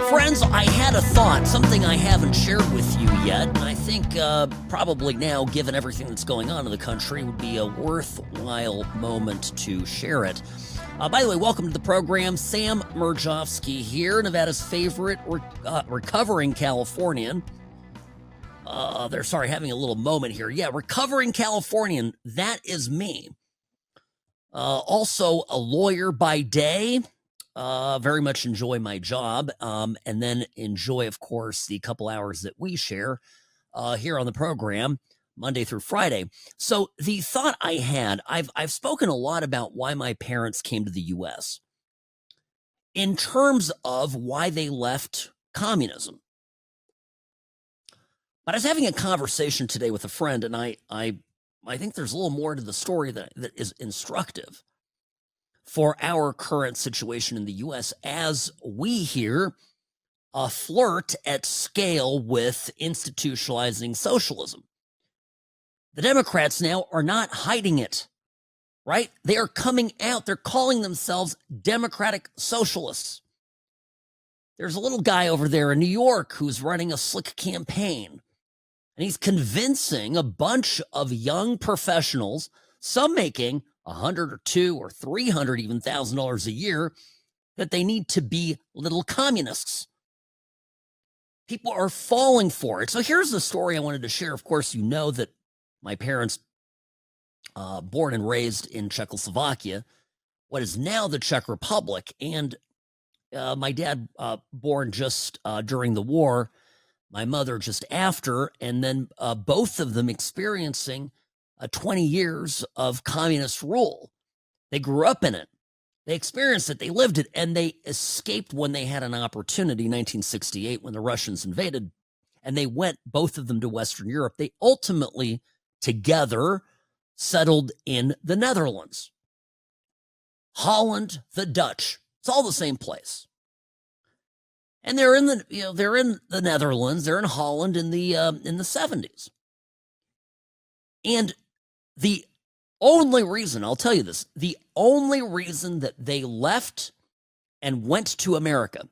Friends, I had a thought, something I haven't shared with you yet, and I think probably now, given everything that's going on in the country, would be a worthwhile moment to share it. By the way, welcome to the program. Sam Mirejovsky here, Nevada's favorite recovering Californian. Having a little moment here. Yeah, recovering Californian, that is me. Also a lawyer by day. Very much enjoy my job, and then enjoy, of course, the couple hours that we share here on the program, Monday through Friday. So the thought I had, I've spoken a lot about why my parents came to the U.S. in terms of why they left communism. But I was having a conversation today with a friend, and I think there's a little more to the story that is instructive for our current situation in the U.S. as we here flirt at scale with institutionalizing socialism. The Democrats now are not hiding it, right? They are coming out. They're calling themselves democratic socialists. There's a little guy over there in New York who's running a slick campaign, and he's convincing a bunch of young professionals, some making $100 or $200 or $300 even $1,000 a year, that they need to be little communists. People are falling for it. So here's the story I wanted to share. Of course, you know that my parents, born and raised in Czechoslovakia, what is now the Czech Republic, and my dad born just during the war, my mother just after, and then both of them experiencing 20 years of communist rule. They grew up in it. They experienced it. They lived it. And they escaped when they had an opportunity, 1968, when the Russians invaded. And they went, both of them, to Western Europe. They ultimately, together, settled in the Netherlands. Holland, the Dutch. It's all the same place. And they're in the Netherlands. They're in Holland in the 70s. And the only reason, I'll tell you this, the only reason that they left and went to America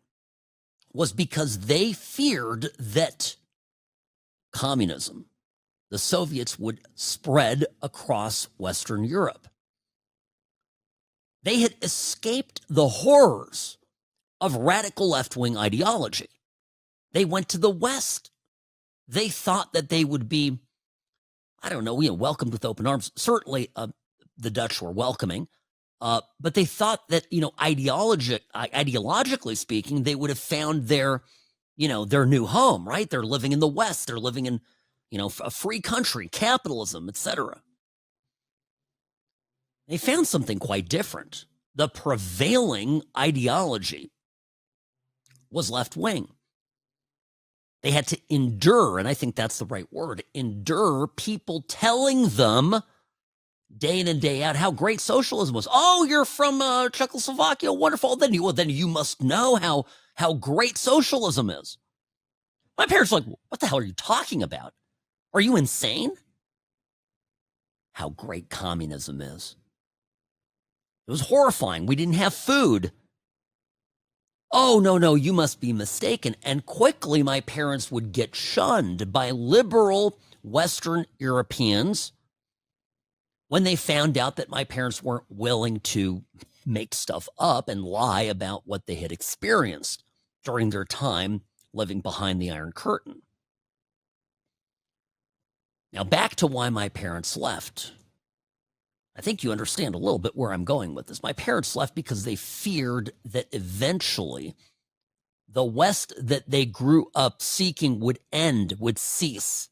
was because they feared that communism, the Soviets, would spread across Western Europe. They had escaped the horrors of radical left-wing ideology. They went to the West. They thought that they would be, welcomed with open arms. Certainly, the Dutch were welcoming, but they thought that, ideologically speaking, they would have found their new home, right? They're living in the West. They're living in, a free country, capitalism, etc. They found something quite different. The prevailing ideology was left-wing. They had to endure, and I think that's the right word, endure people telling them day in and day out how great socialism was. Oh, you're from Czechoslovakia, wonderful. Then you must know how great socialism is. My parents were like, what the hell are you talking about? Are you insane? How great communism is. It was horrifying. We didn't have food. Oh, no, you must be mistaken. And quickly, my parents would get shunned by liberal Western Europeans when they found out that my parents weren't willing to make stuff up and lie about what they had experienced during their time living behind the Iron Curtain. Now, back to why my parents left. I think you understand a little bit where I'm going with this. My parents left because they feared that eventually the West that they grew up seeking would end, would cease.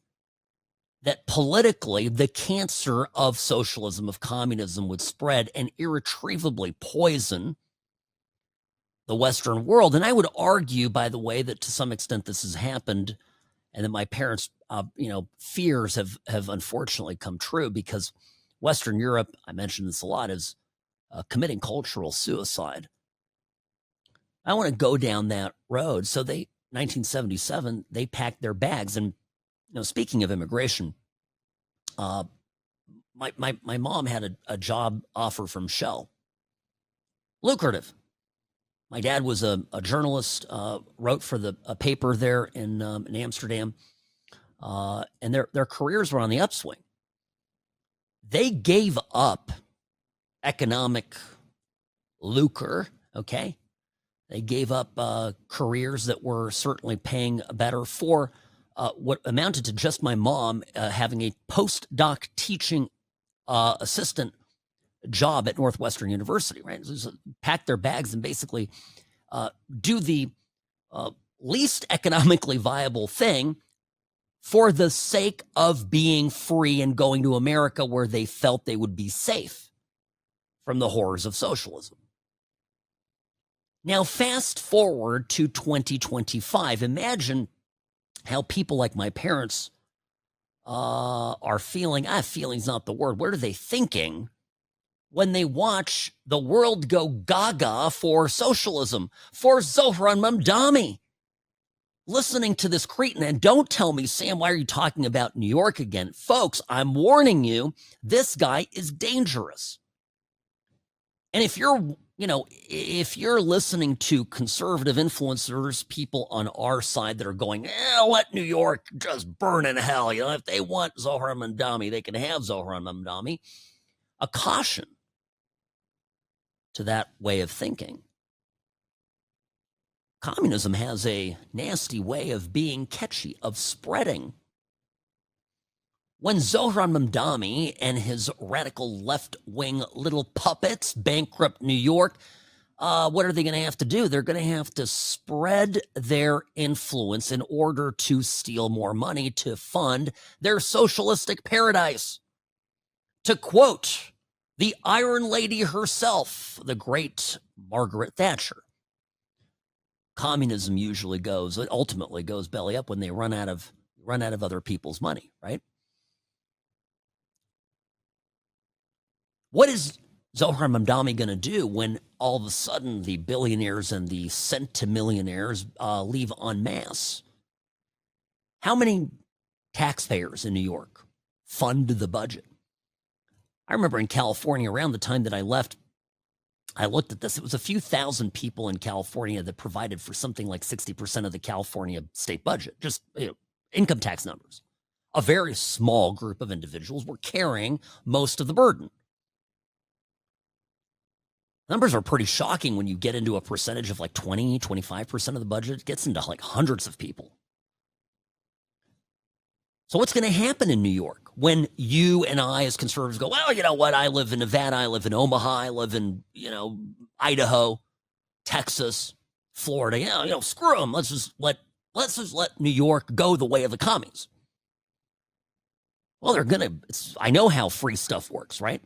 That politically, the cancer of socialism, of communism, would spread and irretrievably poison the Western world. And I would argue, by the way, that to some extent this has happened, and that my parents' fears have unfortunately come true, because Western Europe, I mentioned this a lot, is committing cultural suicide. I want to go down that road. So 1977, they packed their bags. And, speaking of immigration, my mom had a job offer from Shell. lucrative. My dad was a journalist, wrote for a paper there in Amsterdam, and their careers were on the upswing. They gave up economic lucre, okay? They gave up careers that were certainly paying better for what amounted to just my mom having a postdoc teaching assistant job at Northwestern University, right? So pack their bags and basically do the least economically viable thing for the sake of being free and going to America where they felt they would be safe from the horrors of socialism. Now, fast forward to 2025. Imagine how people like my parents are feeling. Feeling's not the word. What are they thinking when they watch the world go gaga for socialism, for Zohran Mamdani? Listening to this cretin, and don't tell me, Sam, why are you talking about New York again? Folks, I'm warning you, this guy is dangerous. And if you're listening to conservative influencers, people on our side that are going, let New York just burn in hell. If they want Zohran Mamdani, they can have Zohran Mamdani. A caution to that way of thinking. Communism has a nasty way of being catchy, of spreading. When Zohran Mamdani and his radical left-wing little puppets bankrupt New York, what are they going to have to do? They're going to have to spread their influence in order to steal more money to fund their socialistic paradise. To quote the Iron Lady herself, the great Margaret Thatcher, communism ultimately goes belly up when they run out of other people's money, right? What is Zohran Mamdani going to do when all of a sudden the billionaires and the centimillionaires leave en masse? How many taxpayers in New York fund the budget? I remember in California, around the time that I left, I looked at this. It was a few thousand people in California that provided for something like 60% of the California state budget, just income tax numbers. A very small group of individuals were carrying most of the burden. Numbers are pretty shocking when you get into a percentage of like 20, 25% of the budget. It gets into like hundreds of people. So what's going to happen in New York when you and I as conservatives go, well, you know what? I live in Nevada. I live in Omaha. I live in, Idaho, Texas, Florida. Screw them. Let's just let New York go the way of the commies. Well, I know how free stuff works, right?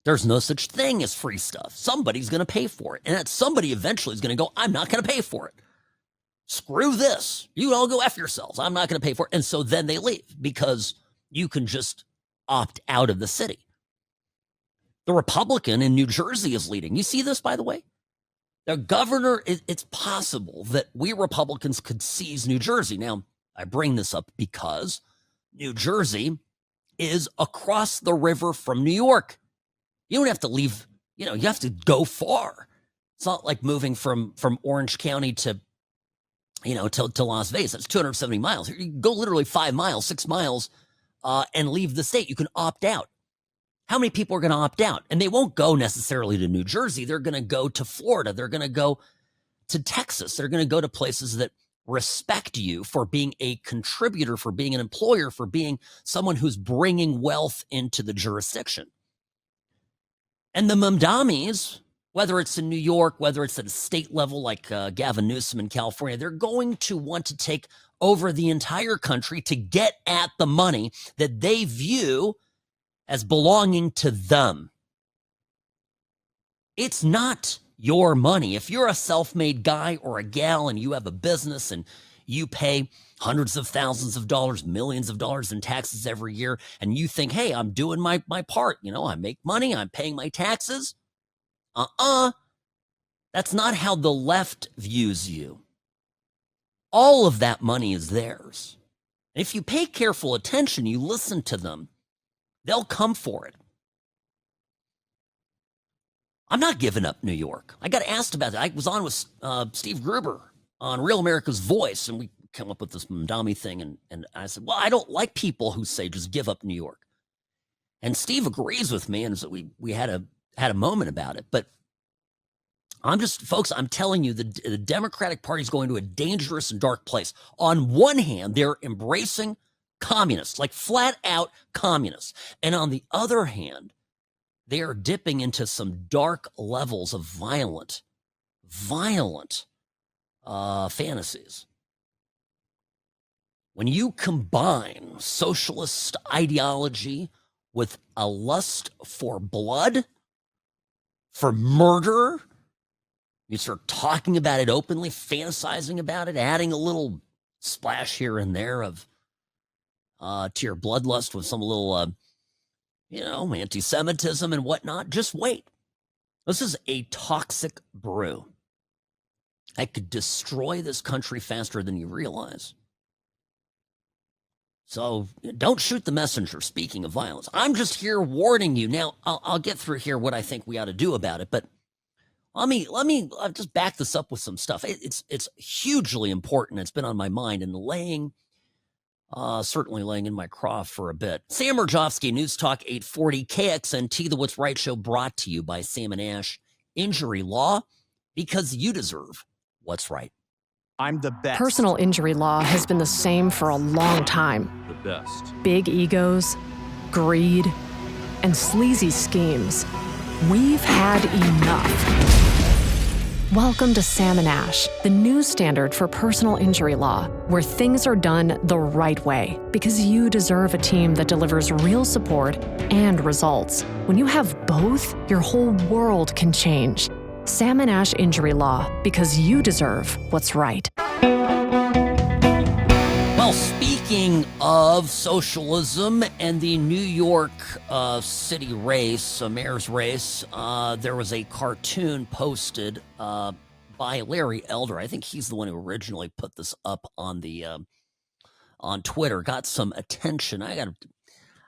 There's no such thing as free stuff. Somebody's going to pay for it. And that somebody eventually is going to go, I'm not going to pay for it. Screw this. You all go F yourselves. I'm not going to pay for it. And so then they leave because you can just opt out of the city. The Republican in New Jersey is leading. You see this, by the way? The governor, it's possible that we Republicans could seize New Jersey. Now, I bring this up because New Jersey is across the river from New York. You don't have to leave, you have to go far. It's not like moving from Orange County to Las Vegas. That's 270 miles. You can go literally 5 miles, 6 miles, and leave the state. You can opt out. How many people are going to opt out? And they won't go necessarily to New Jersey. They're going to go to Florida. They're going to go to Texas. They're going to go to places that respect you for being a contributor, for being an employer, for being someone who's bringing wealth into the jurisdiction. And the Mamdanis, whether it's in New York, whether it's at a state level like Gavin Newsom in California, they're going to want to take over the entire country to get at the money that they view as belonging to them. It's not your money. If you're a self-made guy or a gal and you have a business and you pay hundreds of thousands of dollars, millions of dollars in taxes every year, and you think, hey, I'm doing my part. I make money. I'm paying my taxes. That's not how the left views you. All of that money is theirs. And if you pay careful attention, you listen to them, they'll come for it. I'm not giving up New York. I got asked about that. I was on with Steve Gruber on Real America's Voice, and we come up with this Mamdani thing, and I said, well, I don't like people who say just give up New York. And Steve agrees with me, and so we had a moment about it. But folks, I'm telling you, the Democratic Party is going to a dangerous and dark place. On one hand, they're embracing communists, like flat out communists. And on the other hand, they are dipping into some dark levels of violent fantasies. When you combine socialist ideology with a lust for blood, for murder, you start talking about it openly, fantasizing about it, adding a little splash here and there of to your bloodlust with some little anti-Semitism and whatnot. Just wait. This is a toxic brew. I could destroy this country faster than you realize. So don't shoot the messenger, speaking of violence. I'm just here warning you. Now, I'll get through here what I think we ought to do about it, but let me just back this up with some stuff. It's hugely important. It's been on my mind and certainly laying in my craw for a bit. Sam Mirejovsky, News Talk 840, KXNT, the What's Right Show, brought to you by Sam and Ash. Injury law, because you deserve what's right. I'm the best. Personal injury law has been the same for a long time. The best. Big egos, greed, and sleazy schemes. We've had enough. Welcome to Sam and Ash, the new standard for personal injury law, where things are done the right way, because you deserve a team that delivers real support and results. When you have both, your whole world can change. Sam and Ash Injury Law, because you deserve what's right. Well, speaking of socialism and the New York city race, mayor's race, there was a cartoon posted by Larry Elder. I think he's the one who originally put this up on the on Twitter. Got some attention.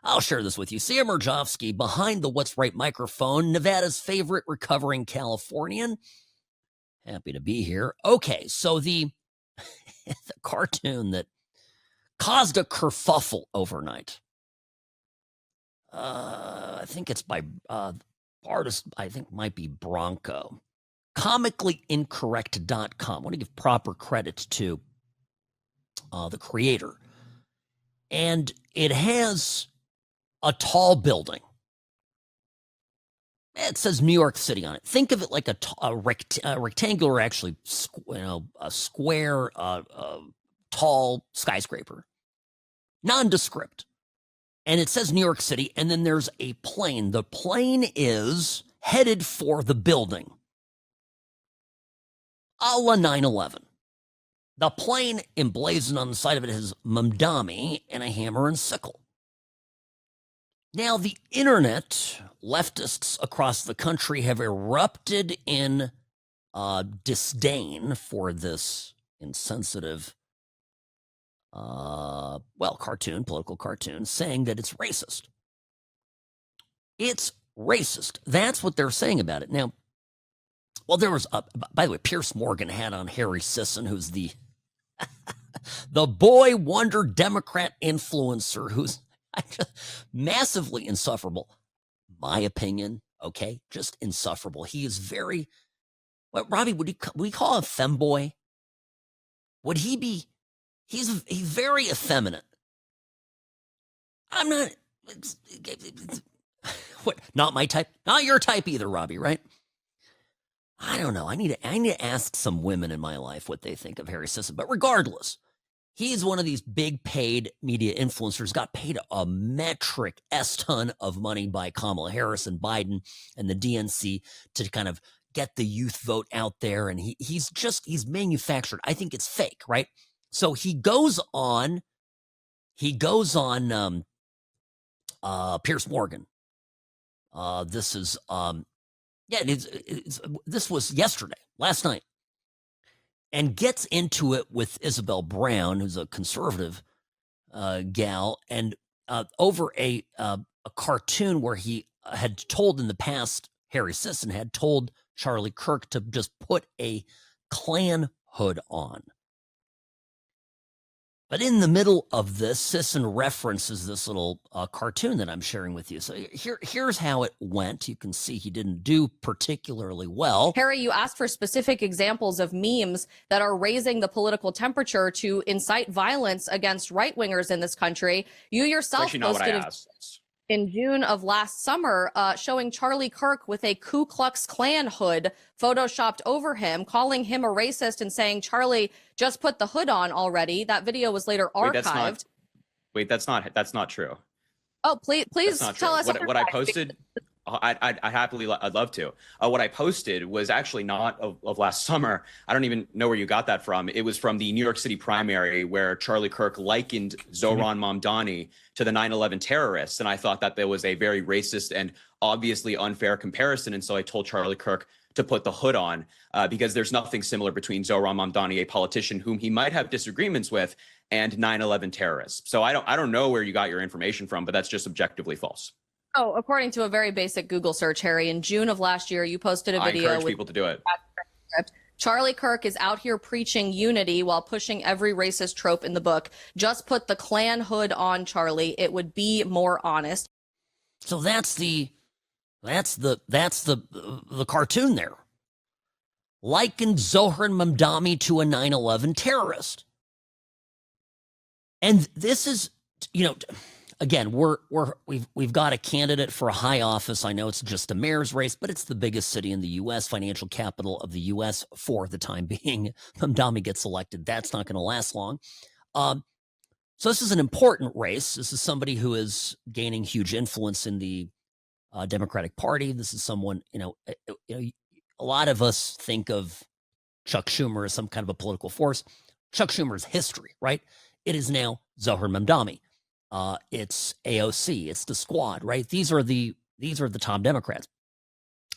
I'll share this with you. Sam Mirejovsky, behind the What's Right microphone, Nevada's favorite recovering Californian. Happy to be here. Okay, so the cartoon that caused a kerfuffle overnight. I think it's by artist, I think might be Bronco. Comicallyincorrect.com. I want to give proper credit to the creator. And it has a tall building. It says New York City on it. Think of it like a rectangular, actually, a square, tall skyscraper. Nondescript. And it says New York City, and then there's a plane. The plane is headed for the building. A la 9/11. The plane emblazoned on the side of it has Mamdani and a hammer and sickle. Now, the internet, leftists across the country have erupted in disdain for this insensitive, political cartoon, saying that it's racist. It's racist. That's what they're saying about it. Now, well, there was, by the way, Pierce Morgan had on Harry Sisson, who's the boy wonder Democrat influencer who's massively insufferable. My opinion, okay? Just insufferable. He is very, Robbie, would we call him a femboy? Would he be, he's very effeminate. I'm not, not my type, not your type either, Robbie, right? I don't know. I need to ask some women in my life what they think of Harry Sisson. But regardless, he's one of these big paid media influencers, got paid a metric S-ton of money by Kamala Harris and Biden and the DNC to kind of get the youth vote out there. And he's manufactured. I think it's fake, right? So he goes on Pierce Morgan. This was yesterday, last night, and gets into it with Isabel Brown, who's a conservative gal, and over a cartoon where he had told in the past Harry Sisson had told Charlie Kirk to just put a Klan hood on. But in the middle of this, Sisson references this little cartoon that I'm sharing with you. So here's how it went. You can see he didn't do particularly well. Harry, you asked for specific examples of memes that are raising the political temperature to incite violence against right-wingers in this country. You yourself posted in June of last summer showing Charlie Kirk with a Ku Klux Klan hood photoshopped over him, calling him a racist and saying, Charlie, just put the hood on already. That video was later archived. That's not true. Oh, please tell us what I posted. I'd love to. What I posted was actually not of last summer. I don't even know where you got that from. It was from the New York City primary where Charlie Kirk likened Zohran Mamdani to the 9/11 terrorists. And I thought that there was a very racist and obviously unfair comparison. And so I told Charlie Kirk to put the hood on because there's nothing similar between Zohran Mamdani, a politician whom he might have disagreements with, and 9/11 terrorists. So I don't know where you got your information from, but that's just objectively false. Oh, according to a very basic Google search, Harry, in June of last year, you posted a video. I encourage people to do it. Charlie Kirk is out here preaching unity while pushing every racist trope in the book. Just put the Klan hood on, Charlie. It would be more honest. So that's the cartoon there. Likened Zohran Mamdani to a 9/11 terrorist. And this is, again, we've got a candidate for a high office. I know it's just a mayor's race, but it's the biggest city in the U.S., financial capital of the U.S. for the time being. Mamdani gets elected. That's not going to last long. So this is an important race. This is somebody who is gaining huge influence in the Democratic Party. This is someone, a lot of us think of Chuck Schumer as some kind of a political force. Chuck Schumer's history, right? It is now Zohran Mamdani. It's AOC. It's the Squad, right? These are the top Democrats.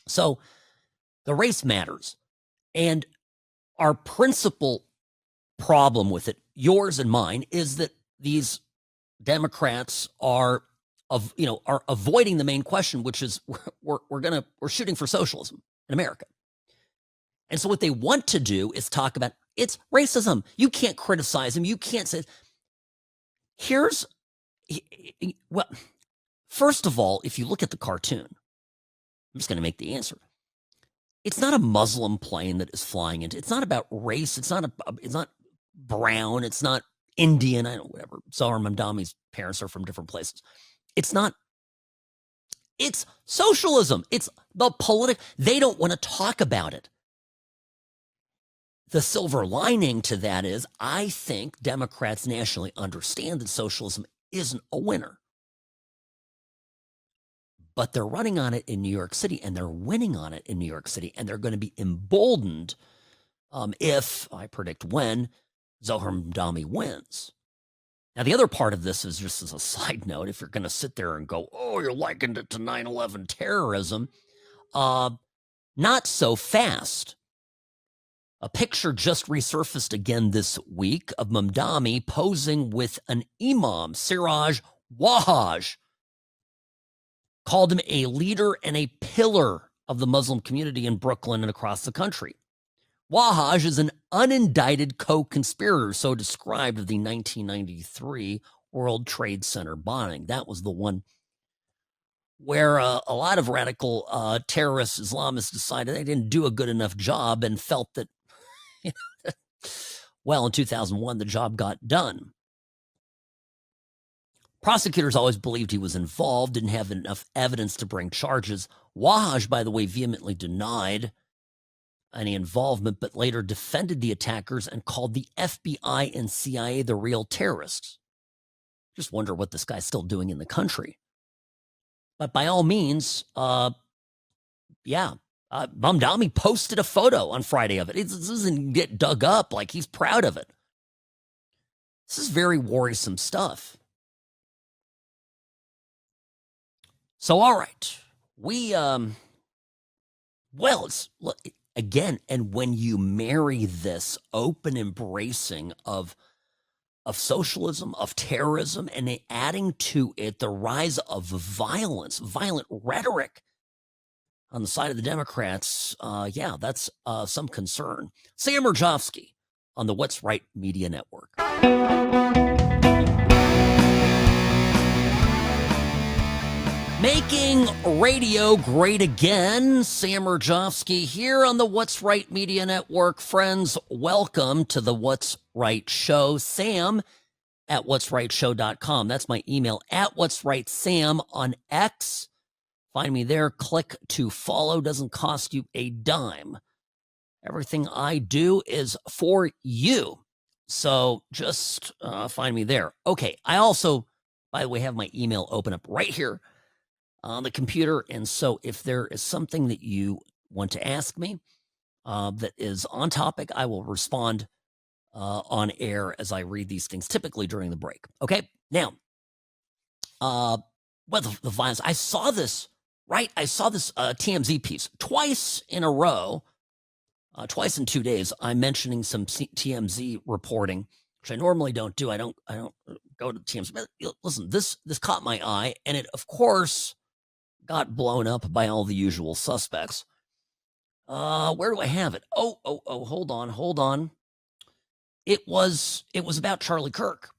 So the race matters. And our principal problem with it, yours and mine, is that these Democrats are avoiding the main question, which is we're shooting for socialism in America. And so what they want to do is talk about it's racism. You can't criticize them. You can't say. First of all, if you look at the cartoon, I'm just going to make the answer. It's not a Muslim plane that is flying into. It's not about race. It's not brown. It's not Indian. I don't know, whatever. Zohran Mamdani's parents are from different places. It's not. It's socialism. It's the political. They don't want to talk about it. The silver lining to that is I think Democrats nationally understand that socialism isn't a winner. But they're running on it in New York City, and they're winning on it in New York City, and they're going to be emboldened if, I predict when, Zohran Mamdani wins. Now, the other part of this is just as a side note, if you're going to sit there and go, oh, you're likened it to 9/11 terrorism, not so fast. A picture just resurfaced again this week of Mamdani posing with an imam, Siraj Wahhaj, called him a leader and a pillar of the Muslim community in Brooklyn and across the country. Wahhaj is an unindicted co-conspirator, so described, of the 1993 World Trade Center bombing. That was the one where a lot of radical terrorist Islamists decided they didn't do a good enough job and felt that, well, in 2001, the job got done. Prosecutors always believed he was involved, didn't have enough evidence to bring charges. Wahhaj, by the way, vehemently denied any involvement, but later defended the attackers and called the FBI and CIA the real terrorists. Just wonder what this guy's still doing in the country. But by all means, Mamdani posted a photo on Friday of it. This doesn't get dug up, like he's proud of it. This is very worrisome stuff. So, all right, again, and when you marry this open embracing of socialism, of terrorism, and adding to it the rise of violence, violent rhetoric, on the side of the Democrats, yeah, that's some concern. Sam Mirejovsky on the What's Right Media Network. Making radio great again. Sam Mirejovsky here on the What's Right Media Network. Friends, welcome to the What's Right Show. Sam at what'srightshow.com. That's my email. At What's Right Sam on X. Find me there. Click to follow. Doesn't cost you a dime. Everything I do is for you. So just find me there. Okay. I also, by the way, have my email open up right here on the computer. And so if there is something that you want to ask me that is on topic, I will respond on air as I read these things, typically during the break. Okay. Now, well, the violence, I saw this, right? I saw this TMZ piece twice in a row, twice in 2 days. I'm mentioning some TMZ reporting, which I normally don't do. I don't go to TMZ. But listen, this caught my eye, and it, of course, got blown up by all the usual suspects. Where do I have it? Oh, hold on. It was about Charlie Kirk.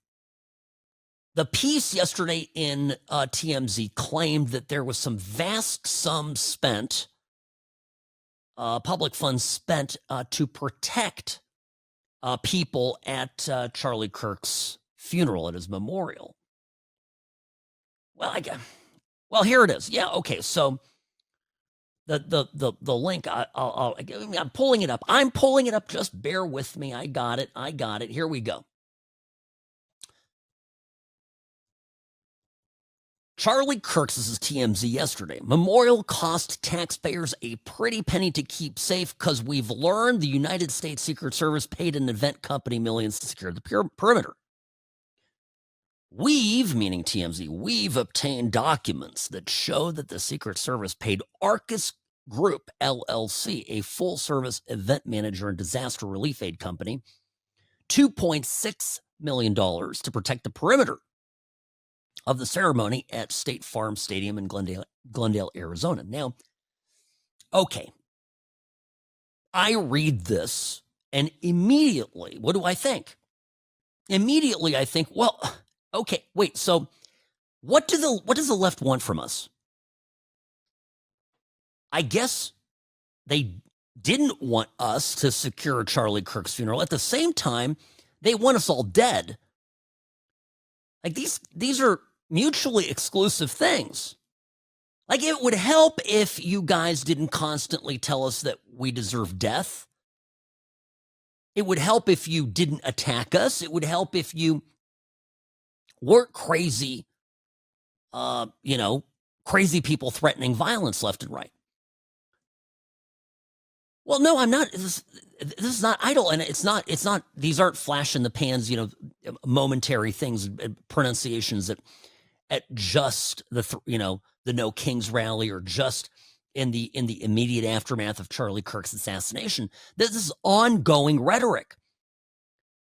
The piece yesterday in TMZ claimed that there was some vast sum spent, public funds spent to protect people at Charlie Kirk's funeral, at his memorial. Well, here it is. Yeah, okay. So the link, I'm pulling it up. I'm pulling it up. Just bear with me. I got it. Here we go. Charlie Kirk's, this is TMZ yesterday. Memorial cost taxpayers a pretty penny to keep safe because we've learned the United States Secret Service paid an event company millions to secure the perimeter. Meaning TMZ, we've obtained documents that show that the Secret Service paid Arcus Group, LLC, a full-service event manager and disaster relief aid company, $2.6 million to protect the perimeter of the ceremony at State Farm Stadium in Glendale, Arizona. Now, okay, I read this, and immediately, what do I think? Immediately, I think, well, okay, wait, so what does the left want from us? I guess they didn't want us to secure Charlie Kirk's funeral. At the same time, they want us all dead. Like, these are mutually exclusive things. Like, it would help if you guys didn't constantly tell us that we deserve death. It would help if you didn't attack us. It would help if you weren't crazy, crazy people threatening violence left and right. Well, no, I'm not. This is not idle, and it's not. These aren't flash in the pans, momentary things, pronunciations at just the No Kings rally or just in the immediate aftermath of Charlie Kirk's assassination. This is ongoing rhetoric.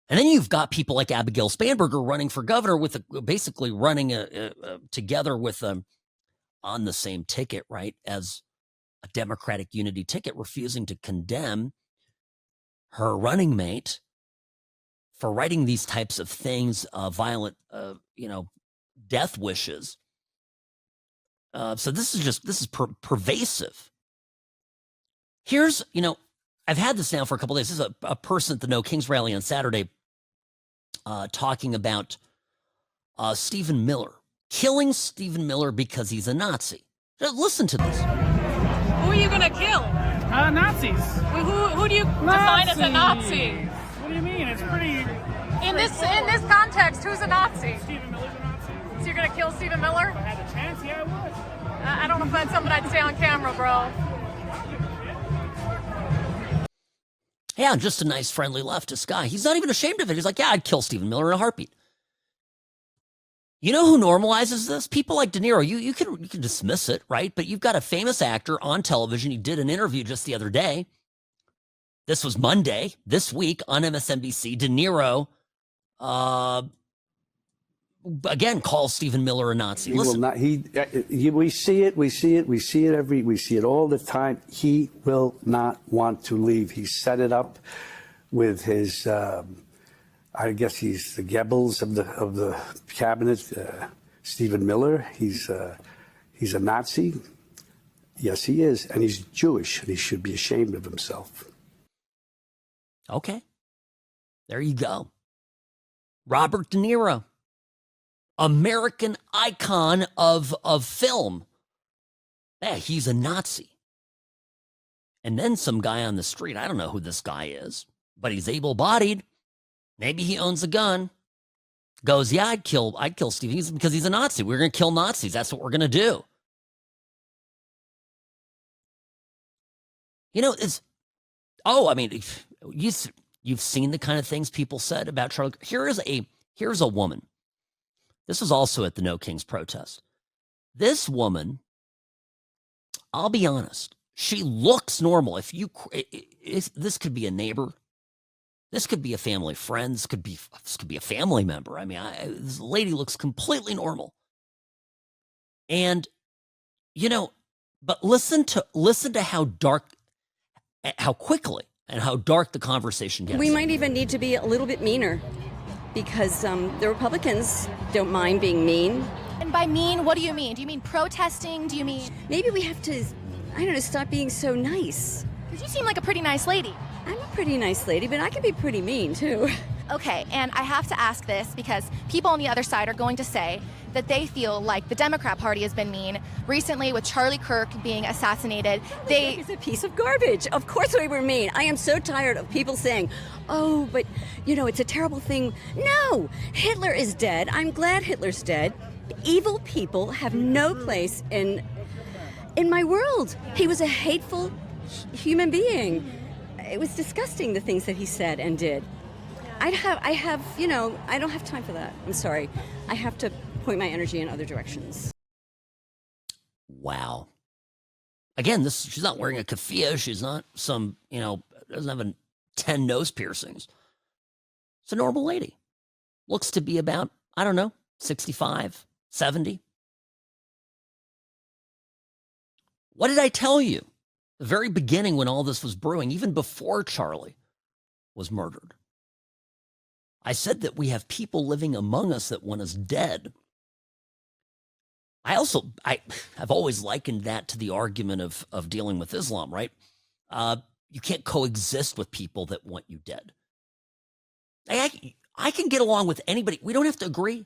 And then you've got people like Abigail Spanberger running for governor basically running together with on the same ticket, right, as a Democratic unity ticket, refusing to condemn her running mate for writing these types of things, violent, death wishes. So this is pervasive. Here's, I've had this now for a couple of days. This is a person at the No Kings rally on Saturday talking about Stephen Miller, killing Stephen Miller because he's a Nazi. Just listen to this. Who are you going to kill? Nazis. Who do you define as a Nazi? What do you mean? It's pretty... In this context, who's a Nazi? Stephen Miller's a Nazi. So you're going to kill Stephen Miller? If I had the chance, yeah, I would. I don't know if that's something I'd say on camera, bro. Yeah, just a nice, friendly leftist guy. He's not even ashamed of it. He's like, yeah, I'd kill Stephen Miller in a heartbeat. You know who normalizes this? People like De Niro. You can dismiss it, right? But you've got a famous actor on television. He did an interview just the other day. This was Monday, this week on MSNBC. De Niro again, call Stephen Miller a Nazi. He will not. We see it. We see it all the time. He will not want to leave. He set it up with his. I guess he's the Goebbels of the cabinet. Stephen Miller. He's a Nazi. Yes, he is, and he's Jewish, and he should be ashamed of himself. Okay, there you go. Robert De Niro, American icon of film. Yeah, he's a Nazi. And then some guy on the street, I don't know who this guy is, but he's able-bodied. Maybe he owns a gun. Goes, yeah, I'd kill Steve because he's a Nazi. We're going to kill Nazis. That's what we're going to do. You know, you've seen the kind of things people said about Charlie. Here's a woman. This was also at the No Kings protest. This woman, I'll be honest, she looks normal. This could be a neighbor. This could be a family friend. This could be a family member. I mean, this lady looks completely normal. And, but listen to how dark, how quickly and how dark the conversation gets. We might even need to be a little bit meaner because the Republicans don't mind being mean. And by mean, what do you mean? Do you mean protesting? Do you mean... Maybe we have to, stop being so nice. Because you seem like a pretty nice lady. I'm a pretty nice lady, but I can be pretty mean, too. Okay, and I have to ask this because people on the other side are going to say that they feel like the Democrat Party has been mean. Recently, with Charlie Kirk being assassinated, He's a piece of garbage. Of course we were mean. I am so tired of people saying, oh, but, it's a terrible thing. No, Hitler is dead. I'm glad Hitler's dead. Evil people have no place in my world. He was a hateful human being. It was disgusting, the things that he said and did. I don't have time for that. I'm sorry. I have to point my energy in other directions. Wow. Again, she's not wearing a keffiyeh. She's not some, doesn't have 10 nose piercings. It's a normal lady. Looks to be about, 65, 70. What did I tell you? The very beginning when all this was brewing, even before Charlie was murdered. I said that we have people living among us that want us dead. I've always likened that to the argument of dealing with Islam, right? You can't coexist with people that want you dead. I can get along with anybody. We don't have to agree.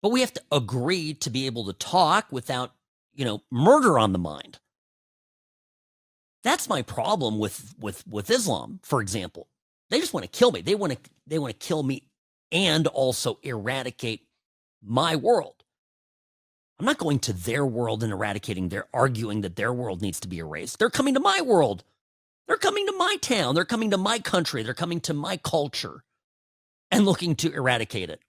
But we have to agree to be able to talk without, murder on the mind. That's my problem with Islam, for example. They just want to kill me. They want to kill me and also eradicate my world. I'm not going to their world and eradicating their, arguing that their world needs to be erased. They're coming to my world. They're coming to my town. They're coming to my country. They're coming to my culture and looking to eradicate it.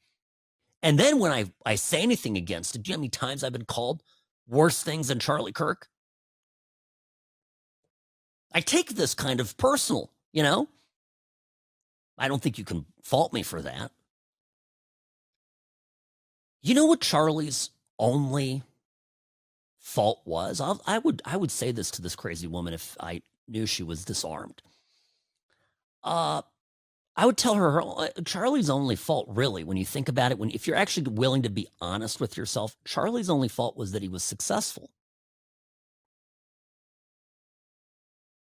And then when I say anything against it, do you know how many times I've been called worse things than Charlie Kirk? I take this kind of personal, I don't think you can fault me for that. You know what Charlie's only fault was? I would say this to this crazy woman if I knew she was disarmed. I would tell her Charlie's only fault, really, when you think about it, if you're actually willing to be honest with yourself, Charlie's only fault was that he was successful.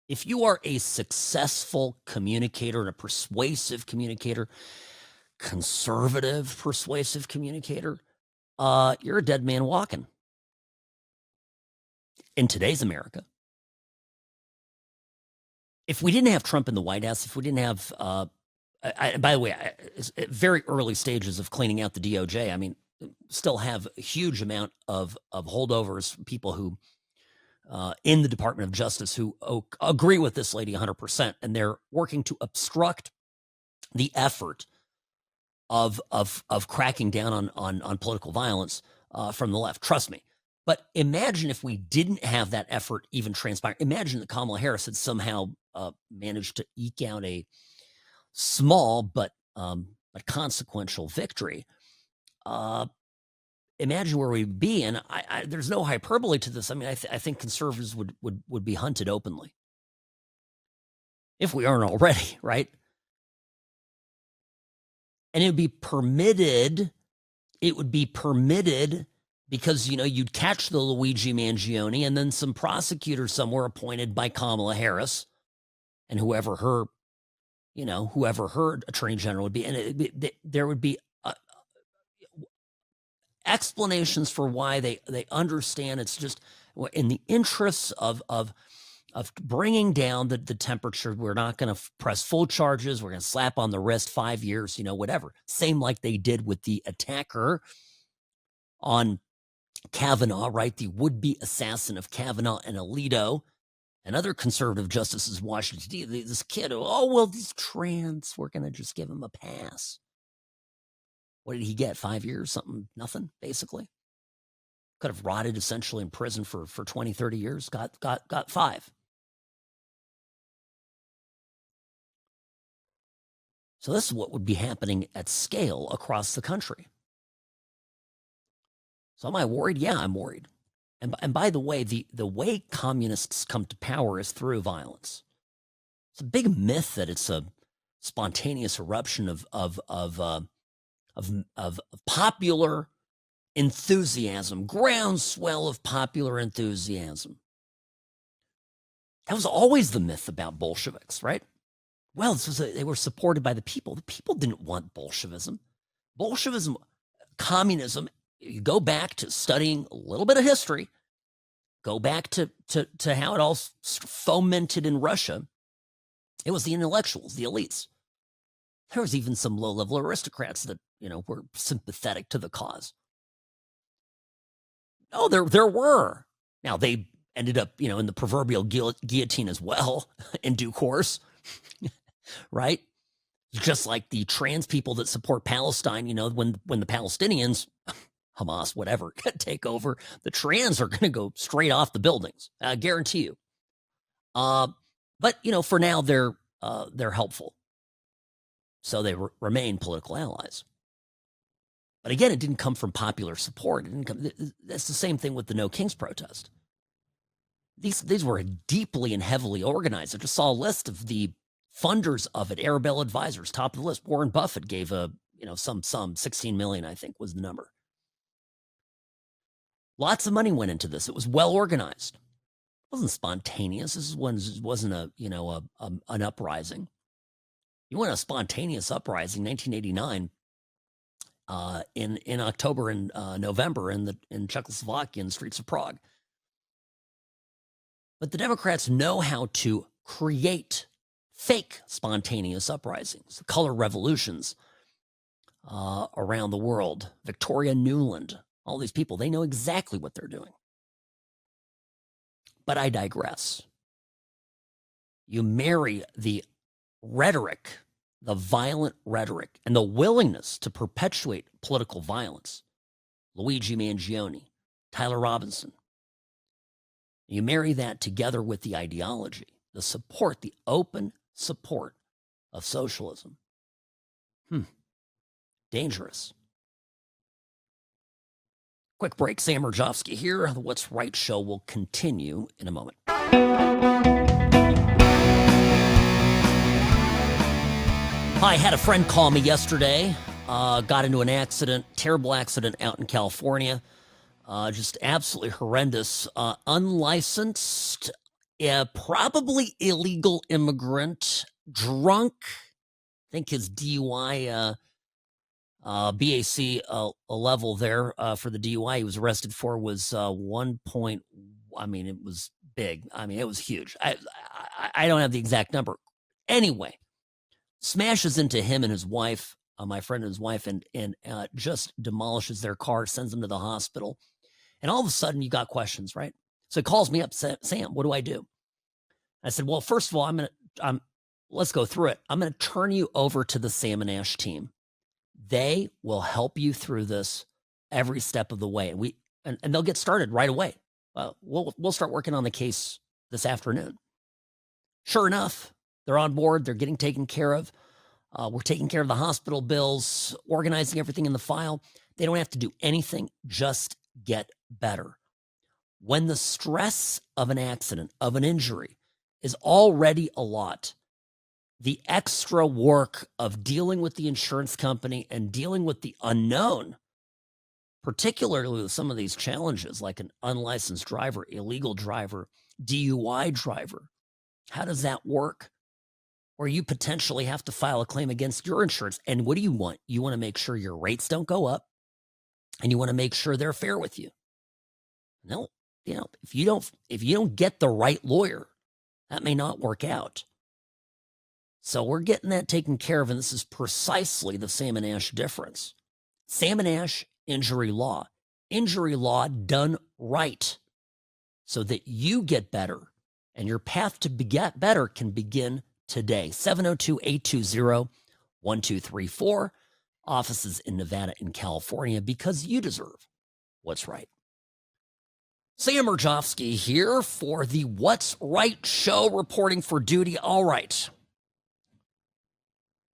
If you are a successful communicator and a persuasive communicator, conservative persuasive communicator, you're a dead man walking. In today's America. If we didn't have Trump in the White House, if we didn't have, by the way, at very early stages of cleaning out the DOJ, still have a huge amount of holdovers, people who, in the Department of Justice who agree with this lady 100%, and they're working to obstruct the effort of cracking down on political violence from the left. Trust me. But imagine if we didn't have that effort even transpire. Imagine that Kamala Harris had somehow managed to eke out a small but consequential victory. imagine where we'd be. And there's no hyperbole to this. I mean, I think conservatives would be hunted openly, if we aren't already, right? And it would be permitted. It would be permitted because, you'd catch the Luigi Mangione and then some prosecutor somewhere appointed by Kamala Harris and whoever her attorney general would be. And there would be explanations for why they understand it's just in the interests of bringing down the temperature. We're not going to press full charges. We're going to slap on the wrist 5 years, whatever. Same like they did with the attacker on Kavanaugh, right? The would-be assassin of Kavanaugh and Alito and other conservative justices in Washington, D.C. This kid, these trans, we're going to just give him a pass. What did he get? 5 years? Something? Nothing, basically. Could have rotted essentially in prison for 20, 30 years. Got 5. So this is what would be happening at scale across the country. So am I worried? Yeah, I'm worried. And by the way, the way communists come to power is through violence. It's a big myth that it's a spontaneous eruption of popular enthusiasm, groundswell of popular enthusiasm. That was always the myth about Bolsheviks, right? Well, they were supported by the people. The people didn't want Bolshevism. Bolshevism, communism, you go back to studying a little bit of history, go back to how it all fomented in Russia. It was the intellectuals, the elites. There was even some low-level aristocrats that, were sympathetic to the cause. Oh, there were. Now, they ended up, in the proverbial guillotine as well, in due course, right? Just like the trans people that support Palestine, when the Palestinians, Hamas, whatever, take over, the trans are going to go straight off the buildings. I guarantee you. But, for now, they're helpful. So they remain political allies. But again, it didn't come from popular support. It didn't come. That's the same thing with the No Kings protest. These were deeply and heavily organized. I just saw a list of the funders of it. Arabella Advisors, top of the list. Warren Buffett gave some 16 million, I think, was the number. Lots of money went into this. It was well organized. It wasn't spontaneous. This wasn't an uprising. You want a spontaneous uprising, 1989. In October and November in Czechoslovakia and the streets of Prague. But the Democrats know how to create fake spontaneous uprisings, color revolutions around the world. Victoria Nuland, all these people, they know exactly what they're doing. But I digress. You marry the rhetoric, the violent rhetoric, and the willingness to perpetuate political violence. Luigi Mangione, Tyler Robinson. You marry that together with the ideology, the support, the open support of socialism. Dangerous. Quick break. Sam Mirejovsky here. The What's Right show will continue in a moment. I had a friend call me yesterday, got into an accident, terrible accident out in California, just absolutely horrendous, unlicensed, probably illegal immigrant, drunk. I think his DUI, BAC level there for the DUI he was arrested for was 1 point, it was big. It was huge. I don't have the exact number. Anyway. Smashes into him and his wife, my friend and his wife, and just demolishes their car, sends them to the hospital. And all of a sudden, you got questions, right? So he calls me up, Sam, what do I do? I said, well, first of all, let's go through it. I'm going to turn you over to the Sam and Ash team. They will help you through this every step of the way. And they'll get started right away. We'll start working on the case this afternoon. Sure enough, they're on board. They're getting taken care of. We're taking care of the hospital bills, organizing everything in the file. They don't have to do anything, just get better. When the stress of an accident, of an injury, is already a lot, the extra work of dealing with the insurance company and dealing with the unknown, particularly with some of these challenges like an unlicensed driver, illegal driver, DUI driver, how does that work? Or you potentially have to file a claim against your insurance. And what do you want? You want to make sure your rates don't go up, and you want to make sure they're fair with you. No, if you don't get the right lawyer, that may not work out. So we're getting that taken care of, and this is precisely the Sam and Ash difference. Sam and Ash injury law done right, so that you get better, and your path to get better can begin today. 702-820-1234. Offices in Nevada and California, because you deserve what's right. Sam Mirejovsky here for the What's Right show, reporting for duty. All right. I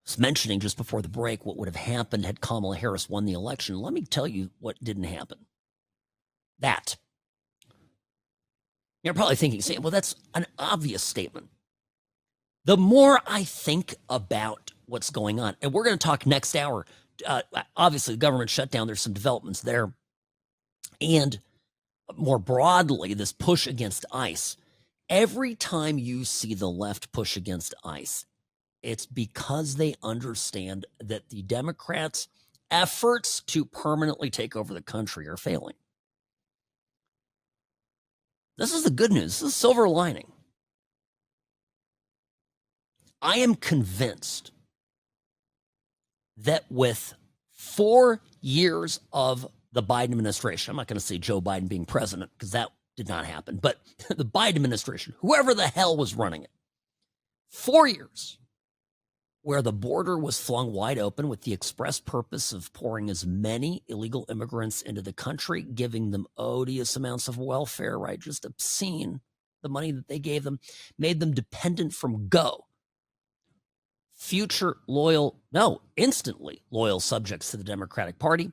was mentioning just before the break what would have happened had Kamala Harris won the election. Let me tell you what didn't happen. That. You're probably thinking, Sam, well, that's an obvious statement. The more I think about what's going on, and we're going to talk next hour, obviously the government shutdown, there's some developments there. And more broadly, this push against ICE. Every time you see the left push against ICE, it's because they understand that the Democrats' efforts to permanently take over the country are failing. This is the good news. This is silver lining. I am convinced that with 4 years of the Biden administration, I'm not going to say Joe Biden being president because that did not happen, but the Biden administration, whoever the hell was running it, 4 years where the border was flung wide open with the express purpose of pouring as many illegal immigrants into the country, giving them odious amounts of welfare, right? Just obscene. The money that they gave them made them dependent from go. Instantly loyal subjects to the Democratic Party.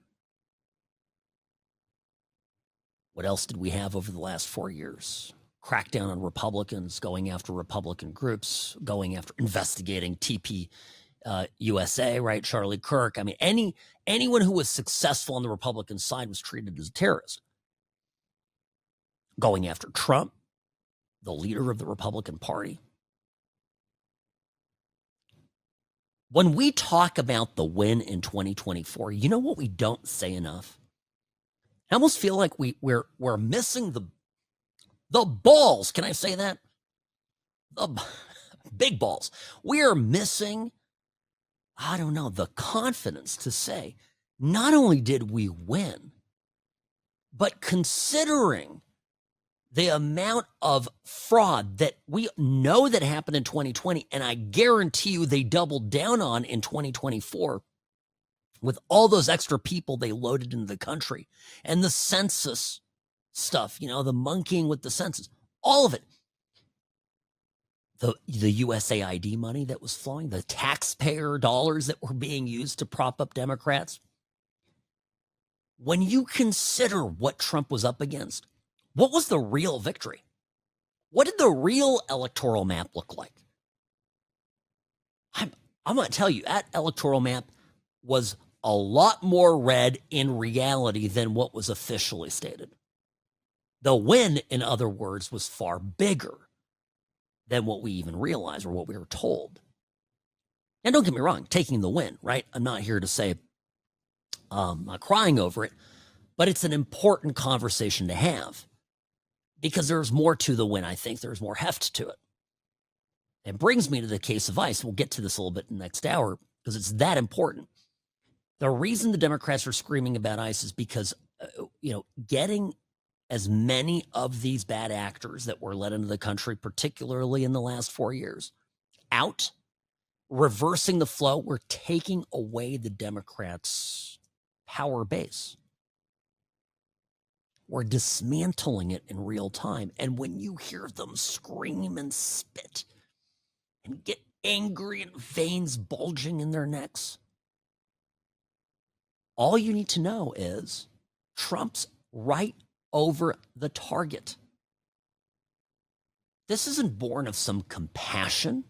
What else did we have over the last 4 years? Crackdown on Republicans, going after Republican groups, going after investigating TP USA, right? Charlie Kirk. I mean, anyone who was successful on the Republican side was treated as a terrorist. Going after Trump, the leader of the Republican Party. When we talk about the win in 2024, you know what we don't say enough? I almost feel like we're missing the balls. Can I say that? The big balls. We are missing, I don't know, the confidence to say, not only did we win, but considering the amount of fraud that we know that happened in 2020, and I guarantee you they doubled down on in 2024 with all those extra people they loaded into the country and the census stuff, the monkeying with the census, all of it. The USAID money that was flowing, the taxpayer dollars that were being used to prop up Democrats. When you consider what Trump was up against, what was the real victory? What did the real electoral map look like? I'm going to tell you, that electoral map was a lot more red in reality than what was officially stated. The win, in other words, was far bigger than what we even realized or what we were told. And don't get me wrong, taking the win, right? I'm not here to say I'm not crying over it, but it's an important conversation to have because there's more to the win. I think there's more heft to it. It brings me to the case of ICE. We'll get to this a little bit in the next hour because it's that important. The reason the Democrats are screaming about ICE is because, getting as many of these bad actors that were let into the country, particularly in the last 4 years, out, reversing the flow, we're taking away the Democrats' power base. We're dismantling it in real time. And when you hear them scream and spit and get angry and veins bulging in their necks, all you need to know is Trump's right over the target. This isn't born of some compassion.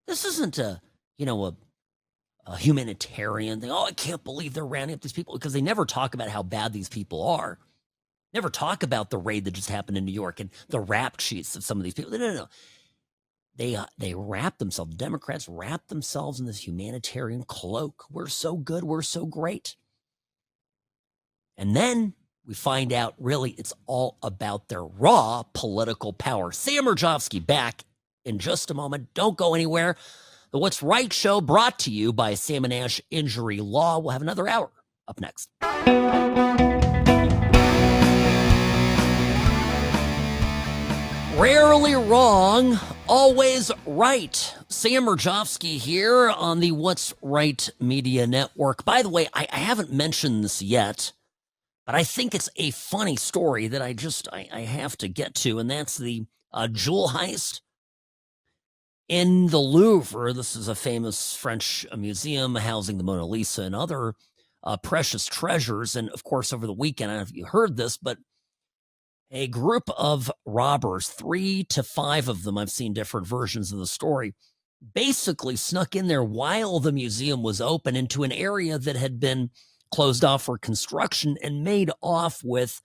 This isn't a humanitarian thing. Oh, I can't believe they're rounding up these people, because they never talk about how bad these people are. Never talk about the raid that just happened in New York and the rap sheets of some of these people. No. They wrap themselves, Democrats wrap themselves in this humanitarian cloak. We're so good. We're so great. And then we find out really it's all about their raw political power. Sam Mirejovsky back in just a moment. Don't go anywhere. The What's Right show brought to you by Sam and Ash Injury Law. We'll have another hour up next. Rarely wrong, always right. Sam Mirejovsky here on the What's Right Media Network. By the way, I haven't mentioned this yet, but I think it's a funny story that I have to get to, and that's the jewel heist in the Louvre. This is a famous French museum housing the Mona Lisa and other precious treasures. And of course, over the weekend, I don't know if you heard this, but a group of robbers, 3 to 5 of them, I've seen different versions of the story, basically snuck in there while the museum was open into an area that had been closed off for construction and made off with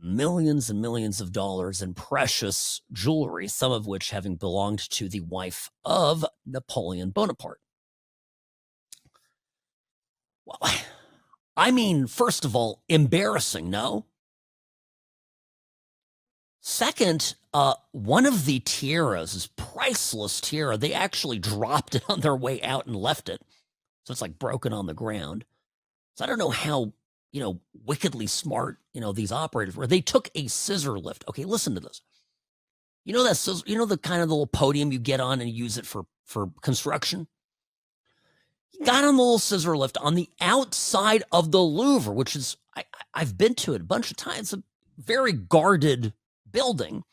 millions and millions of dollars in precious jewelry, some of which having belonged to the wife of Napoleon Bonaparte. Well, I mean, first of all, embarrassing, no? Second, one of the tiaras, this priceless tiara, they actually dropped it on their way out and left it. So it's like broken on the ground. So I don't know how, wickedly smart, these operators were. They took a scissor lift. Okay, listen to this. You know that scissor, the kind of little podium you get on and use it for construction? He got on the little scissor lift on the outside of the Louvre, which is, I've been to it a bunch of times, a very guarded building,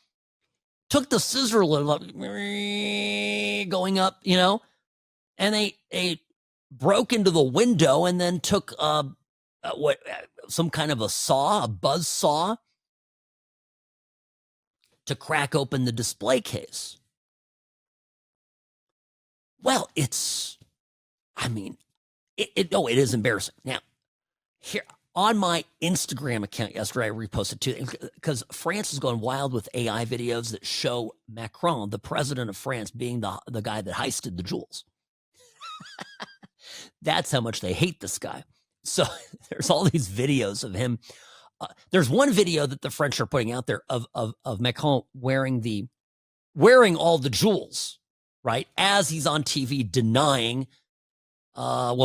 took the scissor lift up, going up, and they broke into the window and then took some kind of a buzz saw to crack open the display case. Well, it is embarrassing. Now, here on my Instagram account yesterday, I reposted too, because France is going wild with AI videos that show Macron, the president of France, being the guy that heisted the jewels. That's how much they hate this guy. So there's all these videos of him. There's one video that the French are putting out there of Macron wearing all the jewels, right? As he's on TV denying,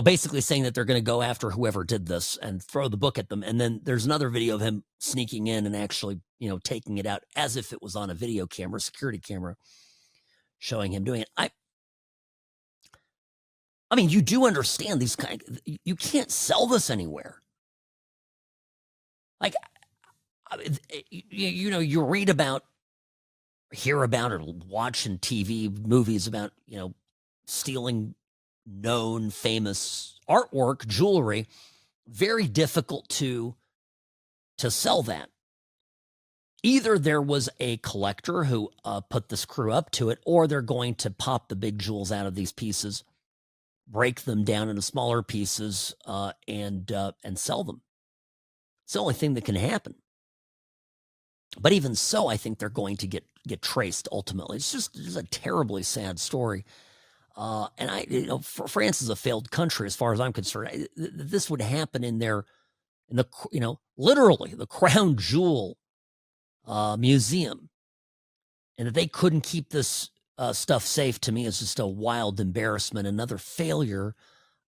basically saying that they're going to go after whoever did this and throw the book at them. And then there's another video of him sneaking in and actually, taking it out as if it was on a video camera, security camera, showing him doing it. I mean, you do understand these you can't sell this anywhere. Like, you hear about or watch in TV movies about, stealing known famous artwork, jewelry. Very difficult to sell that. Either there was a collector who put this crew up to it, or they're going to pop the big jewels out of these pieces, break them down into smaller pieces, and sell them. It's the only thing that can happen. But even so, I think they're going to get traced ultimately. It's just a terribly sad story. And France is a failed country as far as I'm concerned. This would happen literally the crown jewel museum, and that they couldn't keep this stuff safe, to me, is just a wild embarrassment, another failure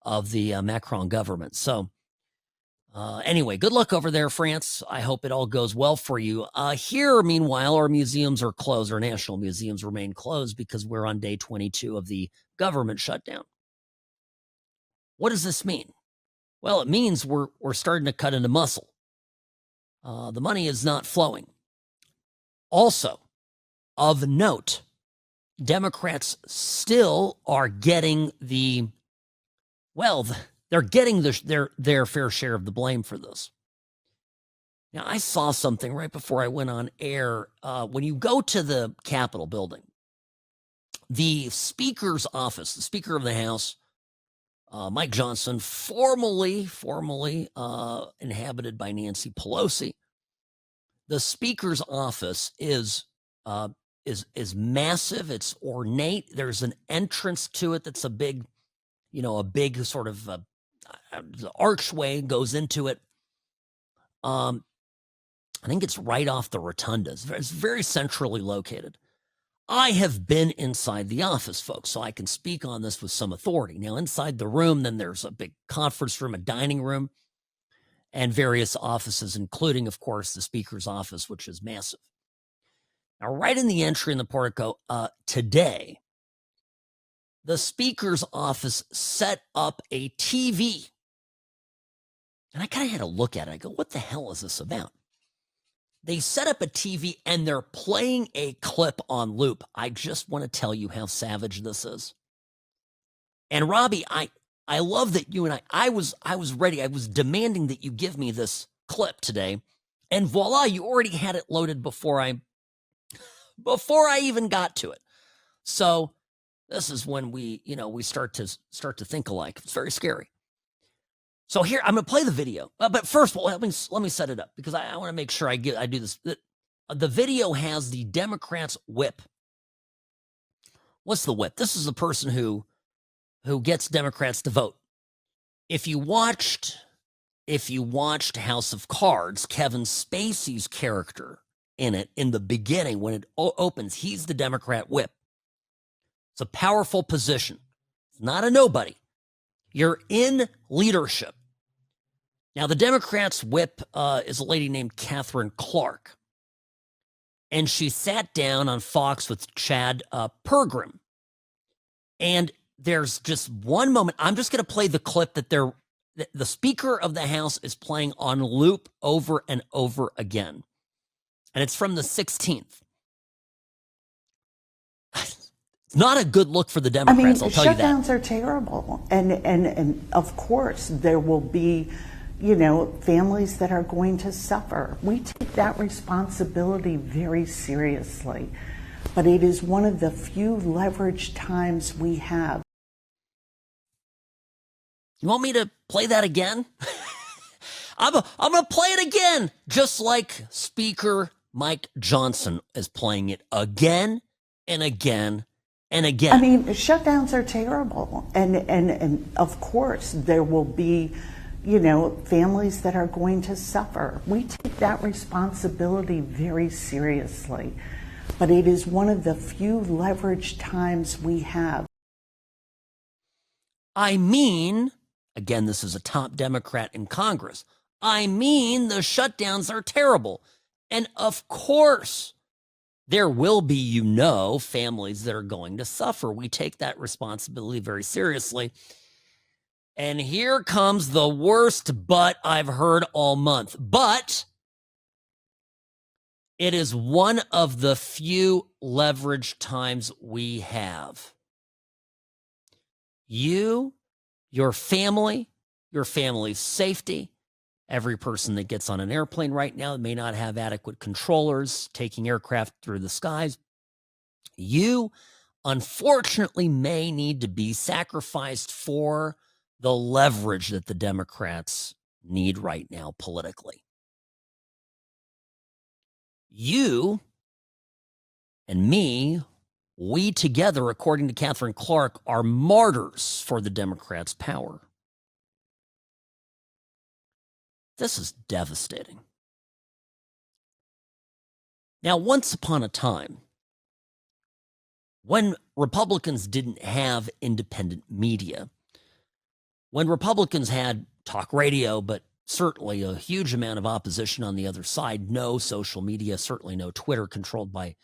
of the Macron government. So anyway, good luck over there, France. I hope it all goes well for you. Here, meanwhile, our museums are closed. Our national museums remain closed because we're on day 22 of the government shutdown. What does this mean? Well, it means we're starting to cut into muscle. The money is not flowing. Also, of note, Democrats still are getting the They're getting their fair share of the blame for this. Now, I saw something right before I went on air. When you go to the Capitol building, the Speaker's office, the Speaker of the House, Mike Johnson, formerly inhabited by Nancy Pelosi. The Speaker's office is massive. It's ornate. There's an entrance to it that's a big sort of archway goes into it. I think it's right off the rotunda. It's very centrally located. I have been inside the office, folks, so I can speak on this with some authority. Now, inside the room, then there's a big conference room, a dining room, and various offices, including, of course, the Speaker's office, which is massive. Now, right in the entry in the portico today, the Speaker's office set up a TV. And I kind of had to look at it. I go, what the hell is this about? They set up a TV and they're playing a clip on loop. I just want to tell you how savage this is. And Robbie, I love that you and I was ready. I was demanding that you give me this clip today. And voila, you already had it loaded before I even got to it. So this is when we start to think alike. It's very scary. So here, I'm going to play the video. But first, well, let me set it up because I want to make sure I do this. The video has the Democrats' whip. What's the whip? This is the person who gets Democrats to vote. If you watched House of Cards, Kevin Spacey's character in it, in the beginning, when it opens, he's the Democrat whip. It's a powerful position. It's not a nobody. You're in leadership. Now, the Democrats' whip is a lady named Catherine Clark. And she sat down on Fox with Chad Pergram. And there's just one moment. I'm just going to play the clip that the Speaker of the House is playing on loop over and over again. And it's from the 16th. It's not a good look for the Democrats, I'll tell you that. Shutdowns are terrible. And of course, there will be, families that are going to suffer. We take that responsibility very seriously. But it is one of the few leveraged times we have. You want me to play that again? I'm going to play it again, just like Speaker Mike Johnson is playing it again and again and again. Shutdowns are terrible. And of course, there will be, families that are going to suffer. We take that responsibility very seriously. But it is one of the few leveraged times we have. Again, this is a top Democrat in Congress. The shutdowns are terrible. And of course, there will be, families that are going to suffer. We take that responsibility very seriously. And here comes the worst but I've heard all month. But it is one of the few leveraged times we have. You, your family's safety, every person that gets on an airplane right now may not have adequate controllers taking aircraft through the skies. You, unfortunately, may need to be sacrificed for the leverage that the Democrats need right now politically. You and me, we together, according to Catherine Clark, are martyrs for the Democrats' power. This is devastating. Now, once upon a time, when Republicans didn't have independent media, when Republicans had talk radio, but certainly a huge amount of opposition on the other side, no social media, certainly no Twitter controlled by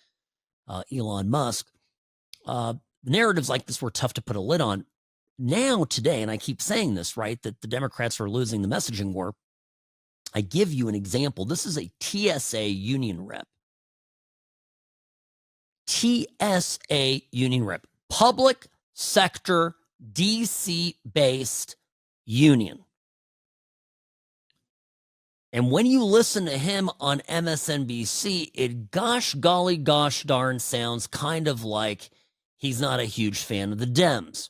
Elon Musk, narratives like this were tough to put a lid on. Now, today, and I keep saying this, right, that the Democrats are losing the messaging war. I give you an example. This is a TSA union rep. TSA union rep. Public sector, DC-based union. And when you listen to him on MSNBC, it gosh golly gosh darn sounds kind of like he's not a huge fan of the Dems.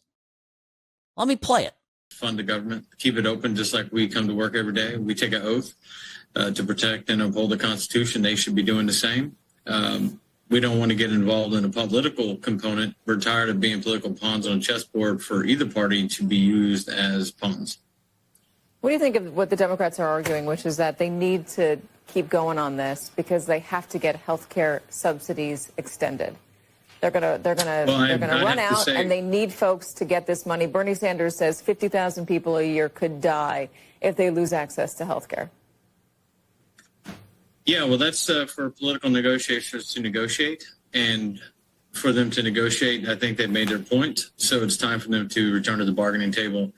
Let me play it. Fund the government, keep it open, just like we come to work every day. We take an oath to protect and uphold the Constitution. They should be doing the same. We don't want to get involved in a political component. We're tired of being political pawns on a chessboard for either party to be used as pawns. What do you think of what the Democrats are arguing, which is that they need to keep going on this because they have to get health care subsidies extended? They're gonna run out, and they need folks to get this money. Bernie Sanders says 50,000 people a year could die if they lose access to health care. Yeah, well, that's for political negotiators to negotiate, and for them to negotiate, I think they've made their point. So it's time for them to return to the bargaining table,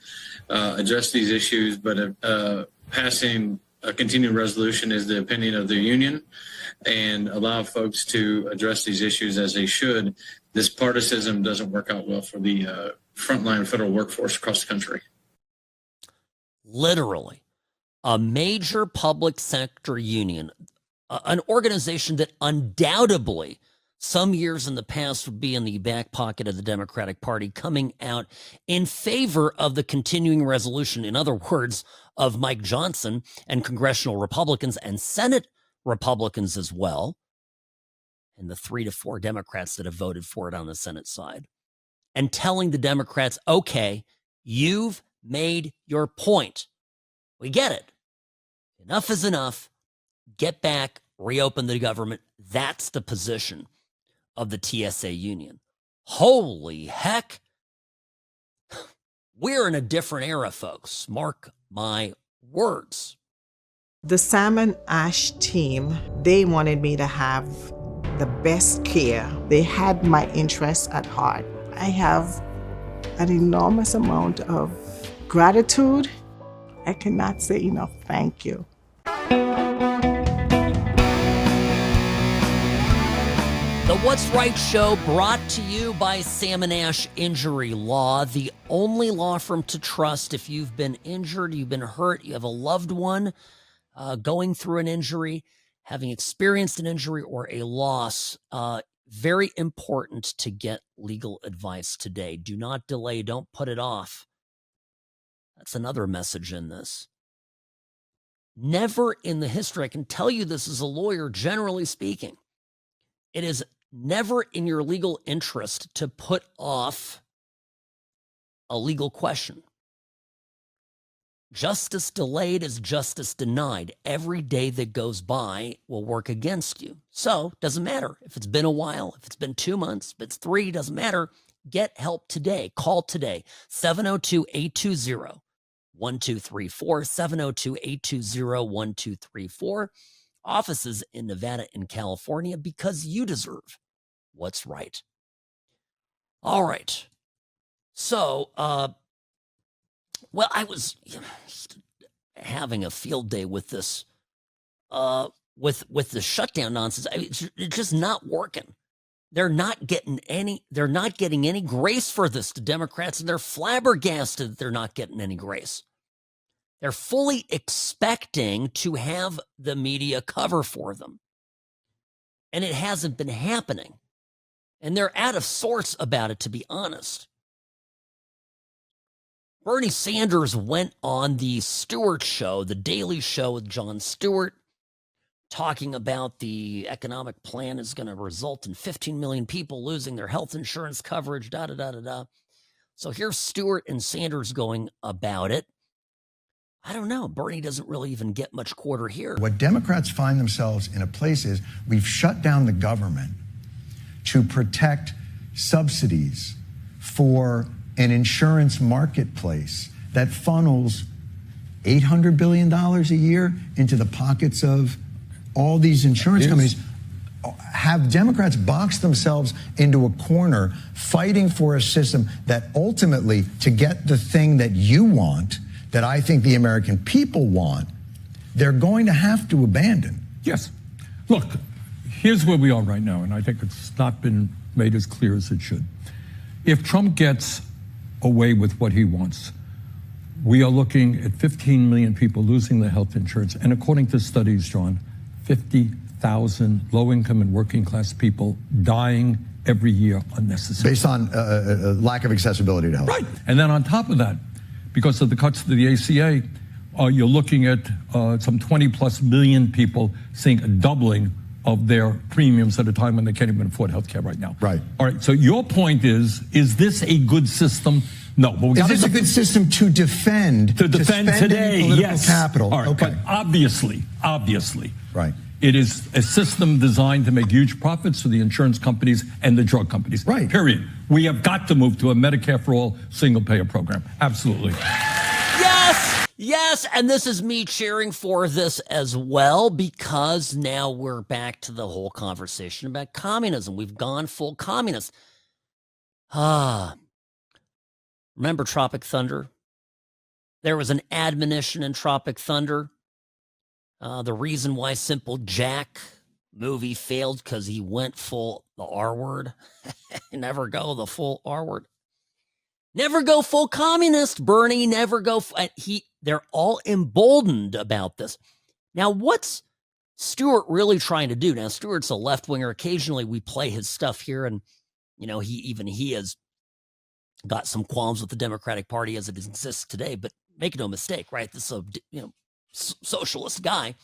address these issues. But passing a continuing resolution is the opinion of the union, and allow folks to address these issues as they should. This partisanship doesn't work out well for the frontline federal workforce across the country. Literally, a major public sector union, an organization that undoubtedly some years in the past would be in the back pocket of the Democratic Party, coming out in favor of the continuing resolution, in other words, of Mike Johnson and congressional Republicans and Senate Republicans as well, and the 3 to 4 Democrats that have voted for it on the Senate side, and telling the Democrats, okay, you've made your point. We get it. Enough is enough. Get back, reopen the government. That's the position of the TSA union. Holy heck. We're in a different era, folks. Mark my words. The Salmon Ash team, they wanted me to have the best care. They had my interests at heart. I have an enormous amount of gratitude. I cannot say enough thank you. The What's Right Show brought to you by Salmon Ash Injury Law, the only law firm to trust if you've been injured, you've been hurt, you have a loved one going through an injury, having experienced an injury or a loss. Very important to get legal advice today. Do not delay. Don't put it off. That's another message in this. Never in the history, I can tell you this as a lawyer, generally speaking, it is never in your legal interest to put off a legal question. Justice delayed is justice denied. Every day that goes by will work against you. So, doesn't matter if it's been a while, if it's been 2 months, if it's 3, doesn't matter. Get help today. Call today. 702-820-1234, 702-820-1234. Offices in Nevada and California, because you deserve what's right. All right. So, well, I was having a field day with this, with the shutdown nonsense. It's just not working. They're not getting any grace for this, the Democrats, and they're flabbergasted that they're not getting any grace. They're fully expecting to have the media cover for them. And it hasn't been happening. And they're out of sorts about it, to be honest. Bernie Sanders went on the Stewart Show, the Daily Show with Jon Stewart, talking about the economic plan is going to result in 15 million people losing their health insurance coverage, da-da-da-da-da. So here's Stewart and Sanders going about it. I don't know. Bernie doesn't really even get much quarter here. What Democrats find themselves in a place is we've shut down the government to protect subsidies for an insurance marketplace that funnels $800 billion a year into the pockets of all these insurance companies. Have Democrats box themselves into a corner fighting for a system that ultimately, to get the thing that you want, that I think the American people want, they're going to have to abandon. Yes. Look, here's where we are right now, and I think it's not been made as clear as it should. If Trump gets away with what he wants, we are looking at 15 million people losing their health insurance. And according to studies, John, 50,000 low-income and working-class people dying every year unnecessarily. Based on lack of accessibility to health. Right. And then on top of that, because of the cuts to the ACA, you're looking at some 20-plus million people seeing a doubling of their premiums at a time when they can't even afford health care right now. Right. All right. So your point is this a good system? No. But we is this a good system to defend? To defend today, yes. Capital. All right. Okay. But obviously, right. It is a system designed to make huge profits for the insurance companies and the drug companies. Right. Period. We have got to move to a Medicare for all single-payer program. Absolutely. Yes, and this is me cheering for this as well, because now we're back to the whole conversation about communism. We've gone full communist. Remember Tropic Thunder? There was an admonition in Tropic Thunder. The reason why Simple Jack movie failed because he went full the R word. Never go the full R word. Never go full communist, Bernie. Never go. They're all emboldened about this. Now, what's Stewart really trying to do? Now, Stewart's a left-winger. Occasionally, we play his stuff here, and he has got some qualms with the Democratic Party as it exists today. But make no mistake, right? This is a socialist guy.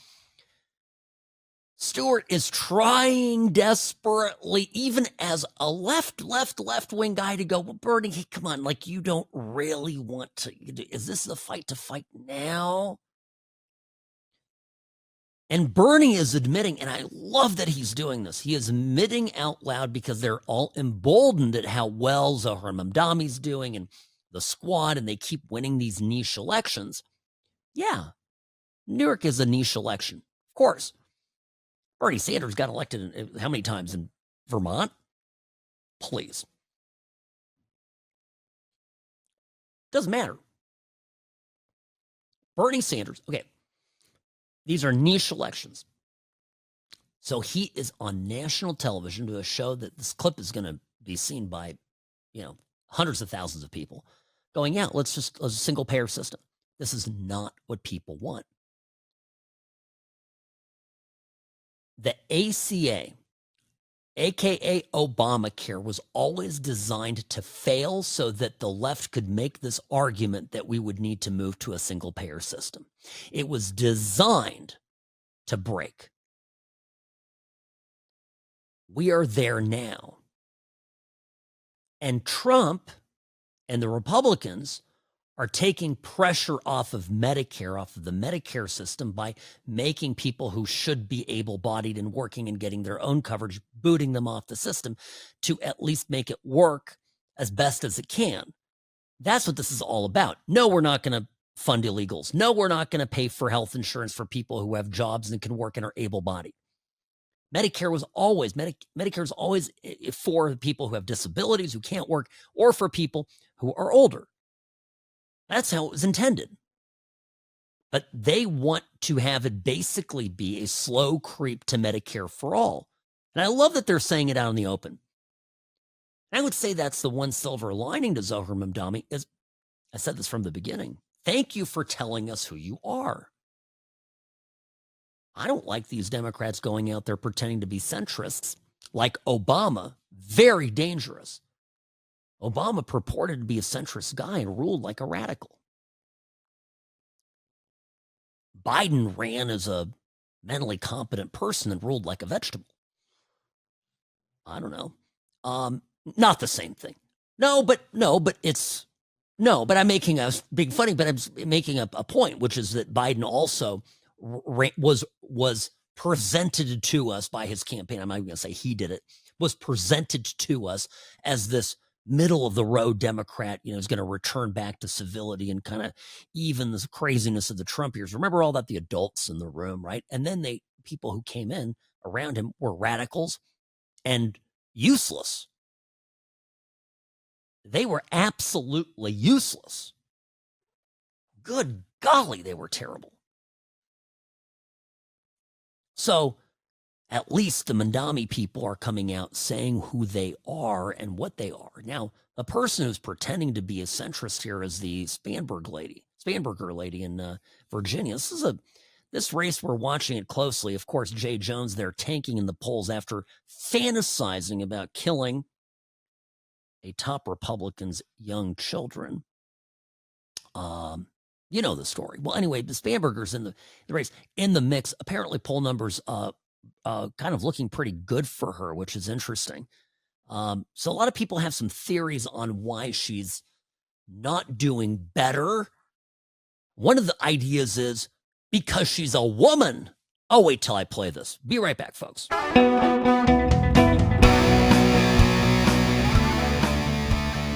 Stewart is trying desperately, even as a left-wing guy, to go, well, Bernie, hey, come on, like, you don't really want to, is this the fight to fight now? And Bernie is admitting, and I love that he's doing this, he is admitting out loud, because they're all emboldened at how well Zohran Mamdani's doing and the squad, and they keep winning these niche elections. Yeah, New York is a niche election, of course. Bernie Sanders got elected how many times in Vermont? Please. Doesn't matter. Bernie Sanders, okay. These are niche elections. So he is on national television to show that this clip is going to be seen by, hundreds of thousands of people going, yeah, let's a single payer system. This is not what people want. The ACA, aka Obamacare, was always designed to fail so that the left could make this argument that we would need to move to a single payer system. It was designed to break. We are there now. And Trump and the Republicans are taking pressure off of Medicare, off of the Medicare system, by making people who should be able-bodied and working and getting their own coverage, booting them off the system to at least make it work as best as it can. That's what this is all about. No, we're not going to fund illegals. No, we're not going to pay for health insurance for people who have jobs and can work and are able-bodied. Medicare is always for people who have disabilities, who can't work, or for people who are older. That's how it was intended. But they want to have it basically be a slow creep to Medicare for all. And I love that they're saying it out in the open. I would say that's the one silver lining to Zohran Mamdani, is, I said this from the beginning, thank you for telling us who you are. I don't like these Democrats going out there pretending to be centrists like Obama. Very dangerous. Obama purported to be a centrist guy and ruled like a radical. Biden ran as a mentally competent person and ruled like a vegetable. I don't know. Not the same thing. But I'm making a big funny, but I'm making a point, which is that Biden also was presented to us by his campaign. I'm not even going to say he did it, was presented to us as this middle of the road Democrat, is going to return back to civility and kind of even the craziness of the Trump years. Remember all that, the adults in the room, right? And then people who came in around him were radicals and useless. They were absolutely useless. Good golly, they were terrible. So at least the Mamdani people are coming out saying who they are and what they are. Now, the person who's pretending to be a centrist here is the Spanberger lady. Spanberger lady in Virginia. This race, we're watching it closely. Of course, Jay Jones there tanking in the polls after fantasizing about killing a top Republican's young children. You know the story. Well, anyway, the Spanberger's in the race, in the mix. Apparently, poll numbers kind of looking pretty good for her, which is interesting. So a lot of people have some theories on why she's not doing better. One of the ideas is because she's a woman. Oh, wait till I play this. Be right back, folks.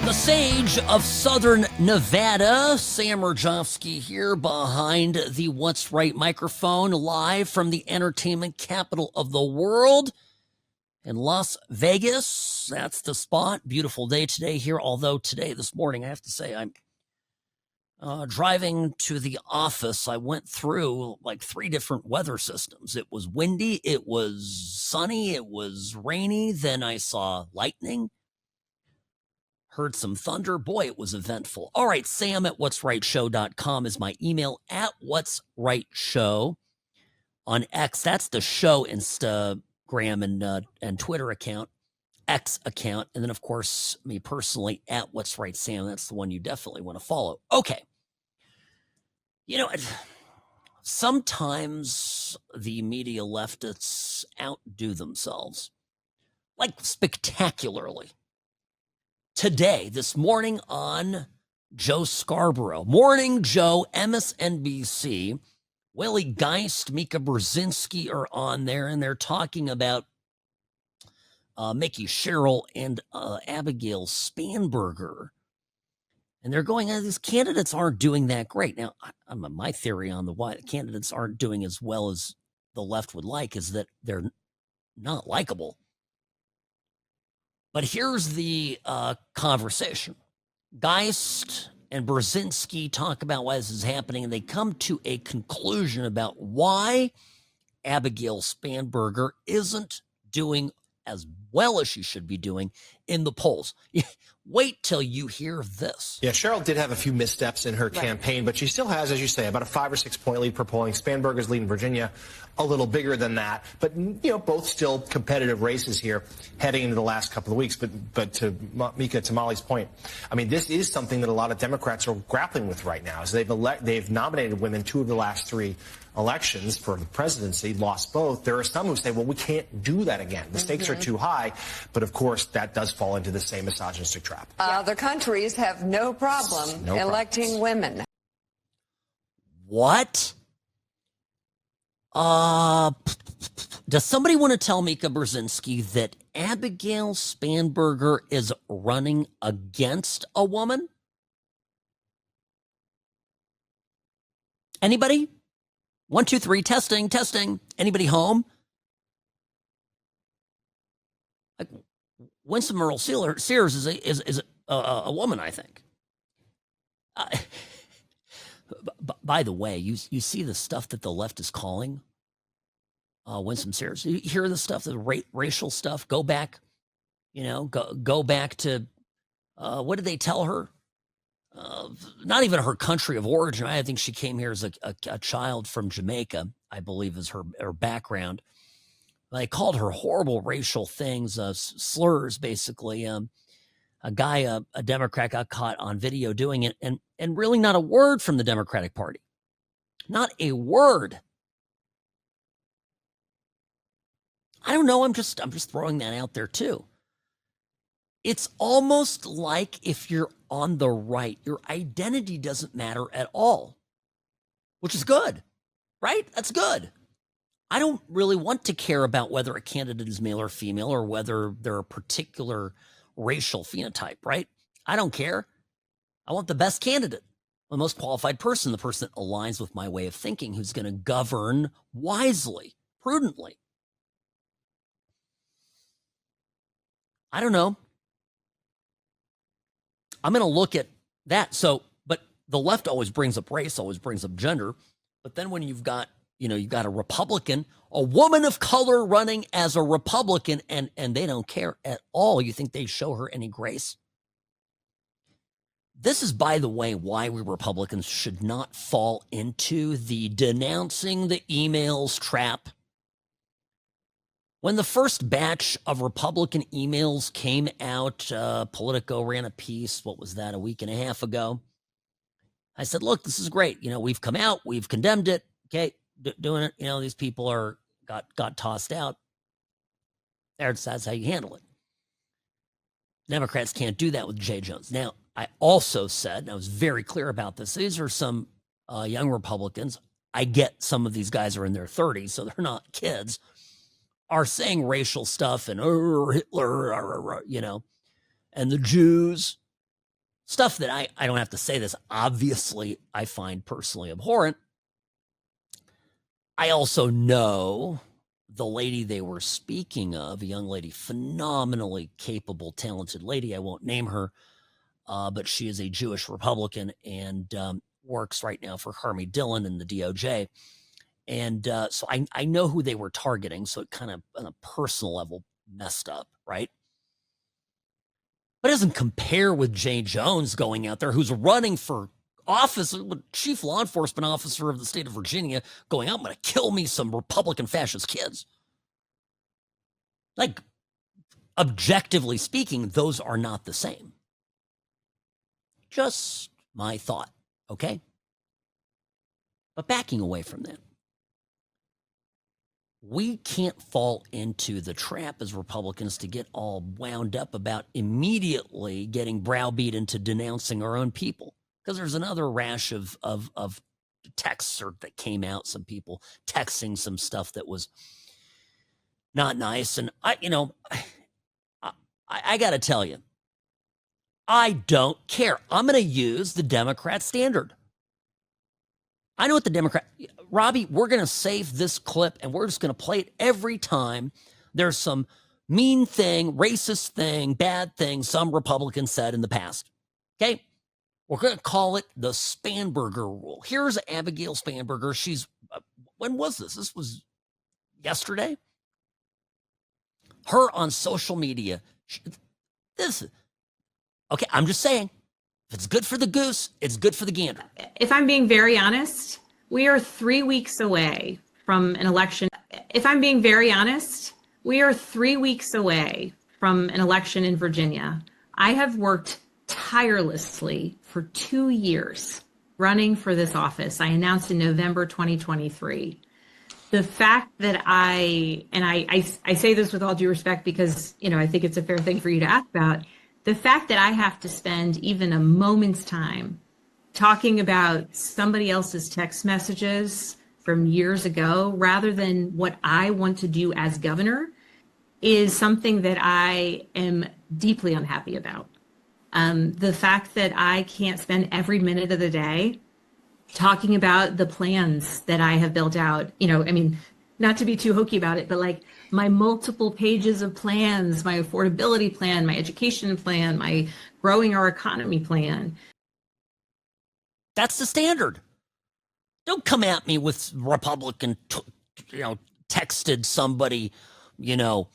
The sage of Southern Nevada, Sam Mirejovsky here behind the What's Right microphone, live from the entertainment capital of the world in Las Vegas. That's the spot. Beautiful day today here, although this morning, I have to say, I'm driving to the office. I went through like 3 different weather systems. It was windy, it was sunny, it was rainy. Then I saw lightning, heard some thunder. Boy, it was eventful. All right, Sam at what'srightshow.com is my email. At What's Right Show on X. That's the show Instagram and Twitter account, X account. And then, of course, me personally at What's Right Sam. That's the one you definitely want to follow. Okay. You know, sometimes the media leftists outdo themselves, like spectacularly. Today, this morning on Joe Scarborough, Morning Joe, MSNBC, Willie Geist, Mika Brzezinski are on there, and they're talking about Mickey Sherrill and Abigail Spanberger. And they're going, these candidates aren't doing that great. Now, my theory on why the candidates aren't doing as well as the left would like is that they're not likable. But here's the conversation. Geist and Brzezinski talk about why this is happening, and they come to a conclusion about why Abigail Spanberger isn't doing as well as she should be doing in the polls. Wait till you hear this. Yeah, Sherrill did have a few missteps in her campaign, but she still has, as you say, about a 5 or 6 point lead per polling. Spanberger's lead in Virginia a little bigger than that, but both still competitive races here heading into the last couple of weeks. But to Mika, to Molly's point, I mean, this is something that a lot of Democrats are grappling with right now. Is they've nominated women 2 of the last 3 elections for the presidency, lost both. There are some who say, well, we can't do that again. The stakes are too high. But of course, that does fall into the same misogynistic trap. Other countries have no problem electing women. What? Does somebody want to tell Mika Brzezinski that Abigail Spanberger is running against a woman? Anybody? 1, 2, 3, testing. Anybody home? Like, Winston Earl Sears is a woman, I think. By the way, you see the stuff that the left is calling Winston Sears. You hear the stuff, the racial stuff. Go back, go back to what did they tell her? Not even her country of origin. I think she came here as a child from Jamaica, I believe is her background. They called her horrible racial things, slurs, basically. A guy, a Democrat, got caught on video doing it, and really not a word from the Democratic Party. Not a word. I don't know. I'm just throwing that out there too. It's almost like if you're on the right, your identity doesn't matter at all, which is good, right? That's good. I don't really want to care about whether a candidate is male or female or whether they're a particular racial phenotype, right? I don't care. I want the best candidate, the most qualified person, the person that aligns with my way of thinking, who's going to govern wisely, prudently. I don't know. I'm going to look at that. So, but the left always brings up race, always brings up gender. But then when you've got a Republican, a woman of color running as a Republican, and they don't care at all. You think they show her any grace? This is, by the way, why we Republicans should not fall into the denouncing the emails trap. When the first batch of Republican emails came out, Politico ran a piece, what was that, a week and a half ago? I said, look, this is great. We've come out, we've condemned it. Okay, doing it. These people got tossed out. That's how you handle it. Democrats can't do that with Jay Jones. Now, I also said, and I was very clear about this, these are some young Republicans. I get some of these guys are in their 30s, so they're not kids, are saying racial stuff and Hitler, and the Jews, stuff that I don't have to say this. Obviously, I find personally abhorrent. I also know the lady they were speaking of, a young lady, phenomenally capable, talented lady. I won't name her, but she is a Jewish Republican and works right now for Harvey Dillon and the DOJ. And so I know who they were targeting, so it kind of, on a personal level, messed up, right? But it doesn't compare with Jay Jones going out there, who's running for office, chief law enforcement officer of the state of Virginia, going, I'm going to kill me some Republican fascist kids. Like, objectively speaking, those are not the same. Just my thought, okay? But backing away from that, we can't fall into the trap as Republicans to get all wound up about immediately getting browbeat into denouncing our own people. Because there's another rash of texts that came out, some people texting some stuff that was not nice. And I got to tell you, I don't care. I'm going to use the Democrat standard. I know what the Robbie, we're going to save this clip and we're just going to play it every time there's some mean thing, racist thing, bad thing some Republican said in the past. Okay? We're going to call it the Spanberger rule. Here's Abigail Spanberger. She's, when was this? This was yesterday? Her on social media. Okay, I'm just saying, if it's good for the goose, it's good for the gander. If I'm being very honest, we are 3 weeks away from an election. If I'm being very honest, we are 3 weeks away from an election in Virginia. I have worked tirelessly for 2 years running for this office. I announced in November 2023. The fact that I say this with all due respect because, I think it's a fair thing for you to ask about, the fact that I have to spend even a moment's time talking about somebody else's text messages from years ago rather than what I want to do as governor is something that I am deeply unhappy about. The fact that I can't spend every minute of the day talking about the plans that I have built out, not to be too hokey about it, but like my multiple pages of plans, my affordability plan, my education plan, my growing our economy plan. That's the standard. Don't come at me with Republican, texted somebody, the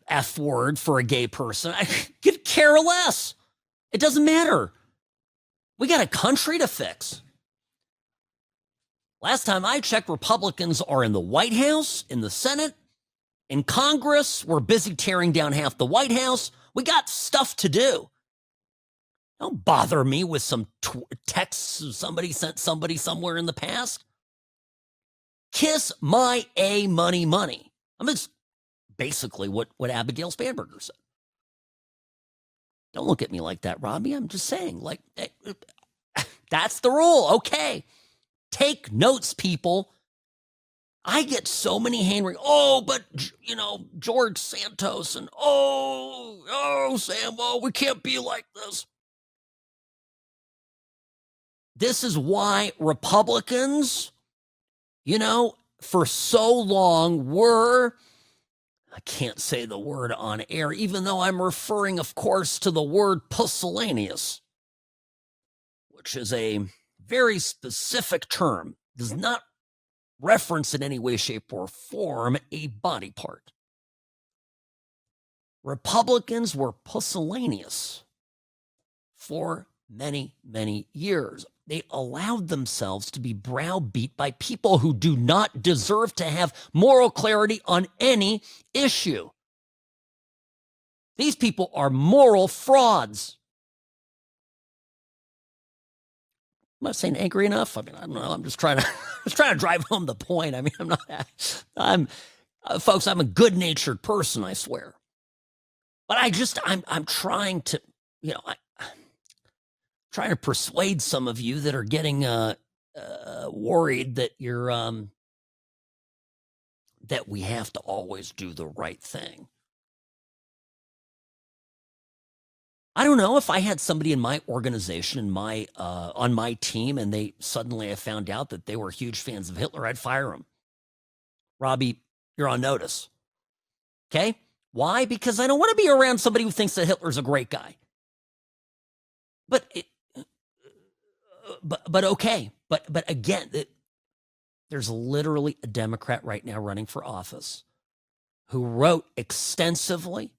F word for a gay person. I could care less. It doesn't matter. We got a country to fix. Last time I checked, Republicans are in the White House, in the Senate, in Congress. We're busy tearing down half the White House. We got stuff to do. Don't bother me with some texts somebody sent somebody somewhere in the past. Kiss my money. I mean, it's basically what Abigail Spanberger said. Don't look at me like that, Robbie. I'm just saying, that's the rule. Okay. Take notes, people. I get so many hand wringing. Oh, but, George Santos and, Sam, we can't be like this. This is why Republicans, for so long were, I can't say the word on air, even though I'm referring, of course, to the word pusillanimous, which is a very specific term, does not reference in any way, shape, or form a body part. Republicans were pusillanimous for many, many years. They allowed themselves to be browbeat by people who do not deserve to have moral clarity on any issue. These people are moral frauds. Am I saying angry enough? I mean, I don't know. I'm just trying to drive home the point. I mean, folks, I'm a good-natured person, I swear. But I'm trying to, trying to persuade some of you that are getting worried that that we have to always do the right thing. I don't know if I had somebody in my organization, on my team, and I found out that they were huge fans of Hitler, I'd fire them. Robbie, you're on notice. Okay? Why? Because I don't want to be around somebody who thinks that Hitler's a great guy. But okay. But again, there's literally a Democrat right now running for office who wrote extensively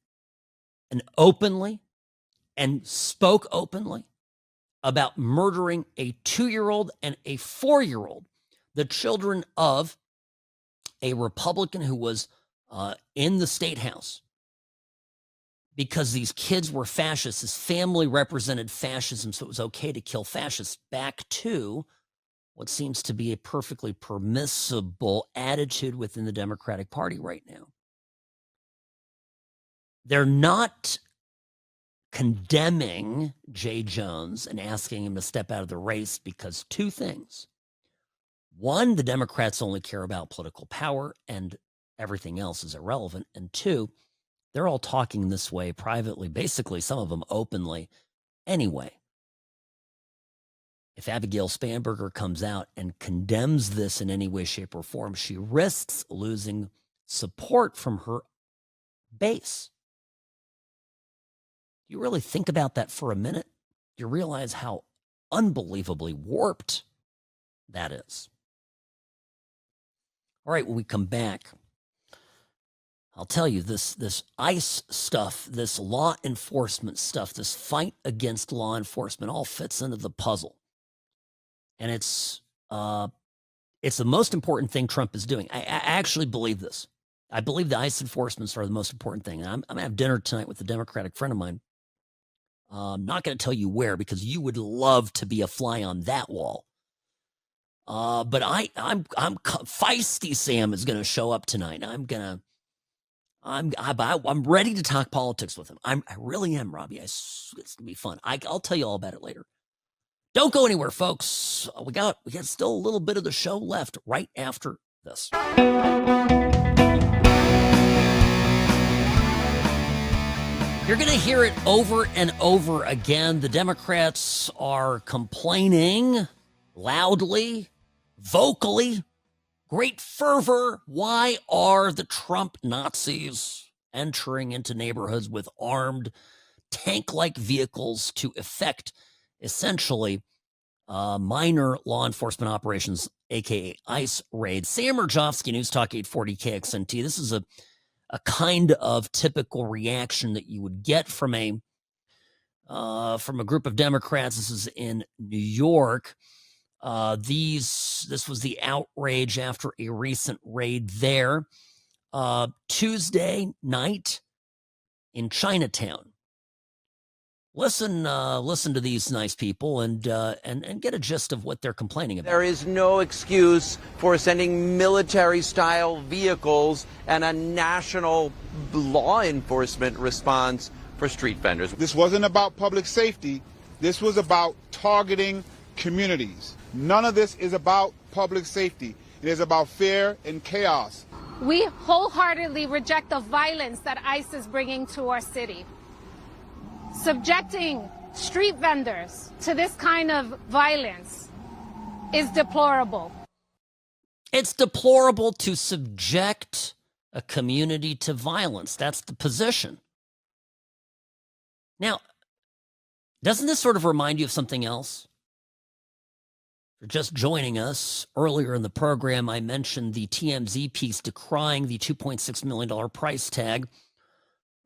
and openly and spoke openly about murdering a 2-year-old and a 4-year-old, the children of a Republican who was in the state house, because these kids were fascists. His family represented fascism, so it was okay to kill fascists. Back to what seems to be a perfectly permissible attitude within the Democratic Party right now. They're not condemning Jay Jones and asking him to step out of the race because two things. One, the Democrats only care about political power and everything else is irrelevant. And two, they're all talking this way privately, basically some of them openly anyway. If Abigail Spanberger comes out and condemns this in any way, shape, or form, she risks losing support from her base. You really think about that for a minute, you realize how unbelievably warped that is. All right, when we come back, I'll tell you, this ICE stuff, this law enforcement stuff, this fight against law enforcement all fits into the puzzle. And it's the most important thing Trump is doing. I actually believe this. I believe the ICE enforcements are the most important thing. And I'm going to have dinner tonight with a Democratic friend of mine. I'm not going to tell you where because you would love to be a fly on that wall. But I'm feisty. Sam is going to show up tonight. I'm ready to talk politics with him. I really am, Robbie. It's going to be fun. I'll tell you all about it later. Don't go anywhere, folks. We got still a little bit of the show left right after this. You're going to hear it over and over again. The Democrats are complaining loudly, vocally, great fervor. Why are the Trump Nazis entering into neighborhoods with armed tank-like vehicles to effect essentially minor law enforcement operations, aka ICE raids? Sam Mirejovsky, News Talk 840 KXNT. This is a kind of typical reaction that you would get from a group of Democrats. This is in New York. This was the outrage after a recent raid there Tuesday night in Chinatown. Listen to these nice people and get a gist of what they're complaining about. There is no excuse for sending military-style vehicles and a national law enforcement response for street vendors. This wasn't about public safety. This was about targeting communities. None of this is about public safety. It is about fear and chaos. We wholeheartedly reject the violence that ICE is bringing to our city. Subjecting street vendors to this kind of violence is deplorable. It's deplorable to subject a community to violence. That's the position. Now, doesn't this sort of remind you of something else? For just joining us, earlier in the program, I mentioned the TMZ piece decrying the $2.6 million price tag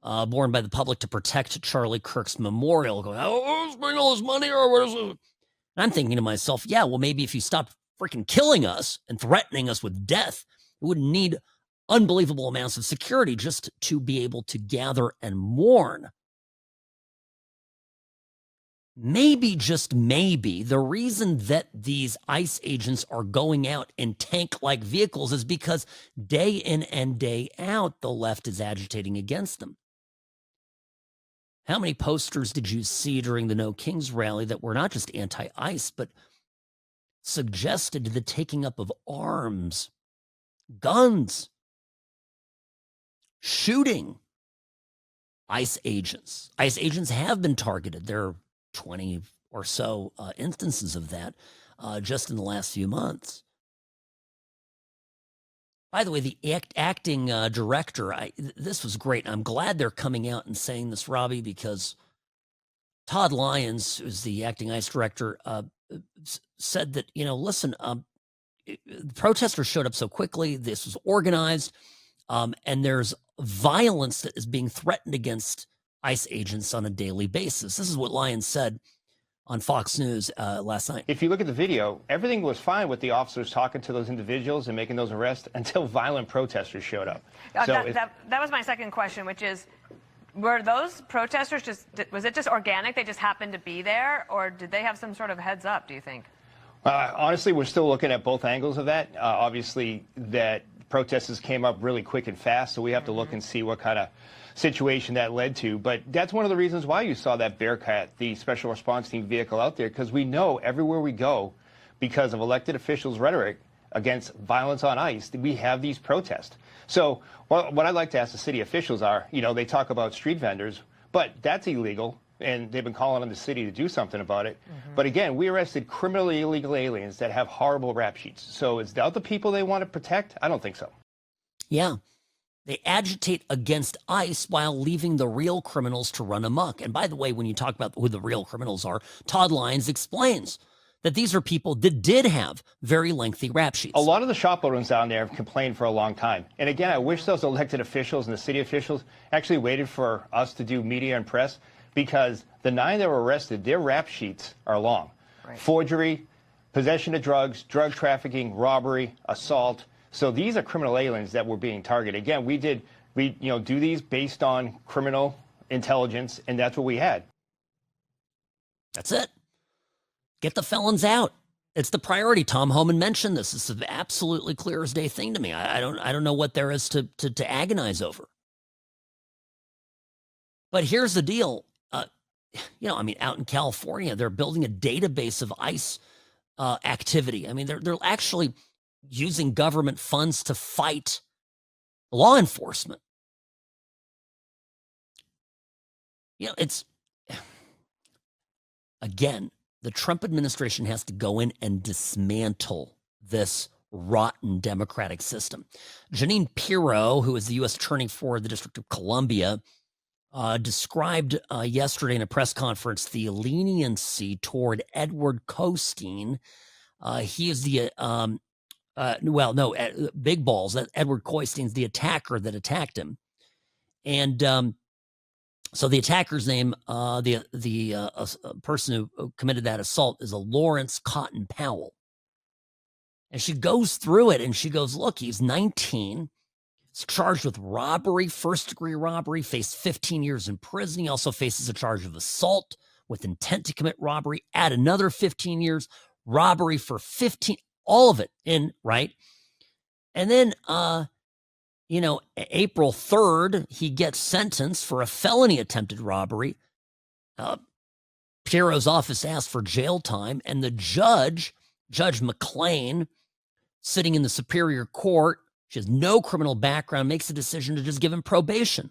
borne by the public to protect Charlie Kirk's memorial, going, oh, spending all this money, or what is it? And I'm thinking to myself, yeah, well, maybe if you stopped freaking killing us and threatening us with death, it wouldn't need unbelievable amounts of security just to be able to gather and mourn. Maybe, just maybe, the reason that these ICE agents are going out in tank-like vehicles is because day in and day out, the left is agitating against them. How many posters did you see during the No Kings rally that were not just anti-ICE, but suggested the taking up of arms, guns, shooting ICE agents? ICE agents have been targeted. There are 20 or so instances of that just in the last few months. By the way, the acting director, this was great. I'm glad they're coming out and saying this, Robbie, because Todd Lyons, who's the acting ICE director, said that, listen, the protesters showed up so quickly, this was organized, and there's violence that is being threatened against ICE agents on a daily basis. This is what Lyons said on Fox News last night. If you look at the video, everything was fine with the officers talking to those individuals and making those arrests until violent protesters showed up. That was my second question, which is, were those protesters was it just organic? They just happened to be there, or did they have some sort of heads up, do you think? Honestly, we're still looking at both angles of that. Obviously, that protesters came up really quick and fast, so we have to look and see what kind of situation that led to. But that's one of the reasons why you saw that Bearcat, the special response team vehicle out there, because we know everywhere we go, because of elected officials' rhetoric against violence on ICE, we have these protests. So what I'd like to ask the city officials are, they talk about street vendors, but that's illegal, and they've been calling on the city to do something about it. But again, we arrested criminally illegal aliens that have horrible rap sheets. So is that the people they want to protect? I don't think so. Yeah. They agitate against ICE while leaving the real criminals to run amok. And by the way, when you talk about who the real criminals are, Todd Lyons explains that these are people that did have very lengthy rap sheets. A lot of the shop owners down there have complained for a long time. And again, I wish those elected officials and the city officials actually waited for us to do media and press, because the 9 that were arrested, their rap sheets are long. Right. Forgery, possession of drugs, drug trafficking, robbery, assault. So these are criminal aliens that were being targeted. Again, we do these based on criminal intelligence, and that's what we had. That's it. Get the felons out. It's the priority. Tom Homan mentioned this. This is an absolutely clear as day thing to me. I don't know what there is to agonize over. But here's the deal. Out in California, they're building a database of ICE activity. They're actually using government funds to fight law enforcement. It's, again, the Trump administration has to go in and dismantle this rotten democratic system. Jeanine Pirro, who is the U.S. Attorney for the District of Columbia, described yesterday in a press conference the leniency toward Edward Costin. He is the Big Balls. Edward Costin's the attacker that attacked him, and so the attacker's name, the person who committed that assault, is a Lawrence Cotton Powell. And she goes through it, and she goes, "Look, he's 19. He's charged with robbery, first-degree robbery. Faced 15 years in prison. He also faces a charge of assault with intent to commit robbery. Add another 15 years, robbery for 15." All of it in, right? And then, April 3rd, he gets sentenced for a felony attempted robbery. Piero's office asked for jail time, and the Judge McLean, sitting in the Superior Court, she has no criminal background, makes a decision to just give him probation.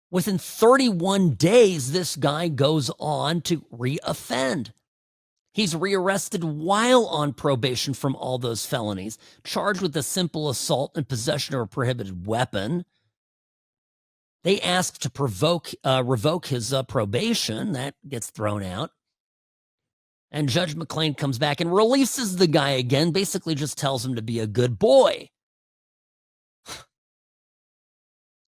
Within 31 days, this guy goes on to reoffend. He's rearrested while on probation from all those felonies, charged with a simple assault and possession of a prohibited weapon. They ask to revoke his probation. That gets thrown out. And Judge McLean comes back and releases the guy again, basically just tells him to be a good boy.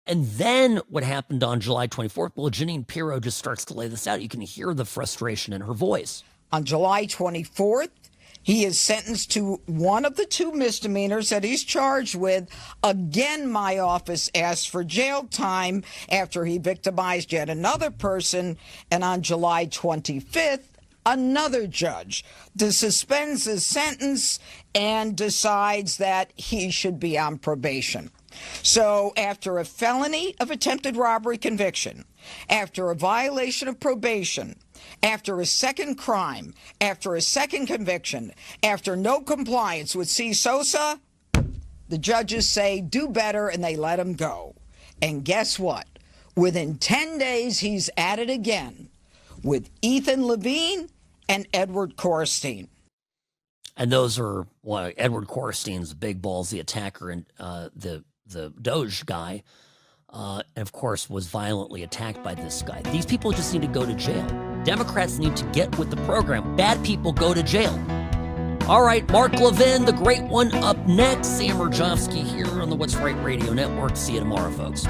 And then what happened on July 24th, well, Jeanine Pirro just starts to lay this out. You can hear the frustration in her voice. On July 24th, he is sentenced to one of the 2 misdemeanors that he's charged with. Again, my office asked for jail time after he victimized yet another person. And on July 25th, another judge suspends his sentence and decides that he should be on probation. So after a felony of attempted robbery conviction, after a violation of probation, after a second crime, after a second conviction, after no compliance with C. Sosa, the judges say do better and they let him go. And guess what? Within 10 days, he's at it again with Ethan Levine and Edward Korstein. And those are, well, Edward Korstein's big ballsy attacker and the Doge guy, and of course was violently attacked by this guy. These people just need to go to jail. Democrats need to get with the program. Bad people go to jail. All right, Mark Levin, the great one, up next. Sam Mirejovsky here on the What's Right Radio Network. See you tomorrow, folks.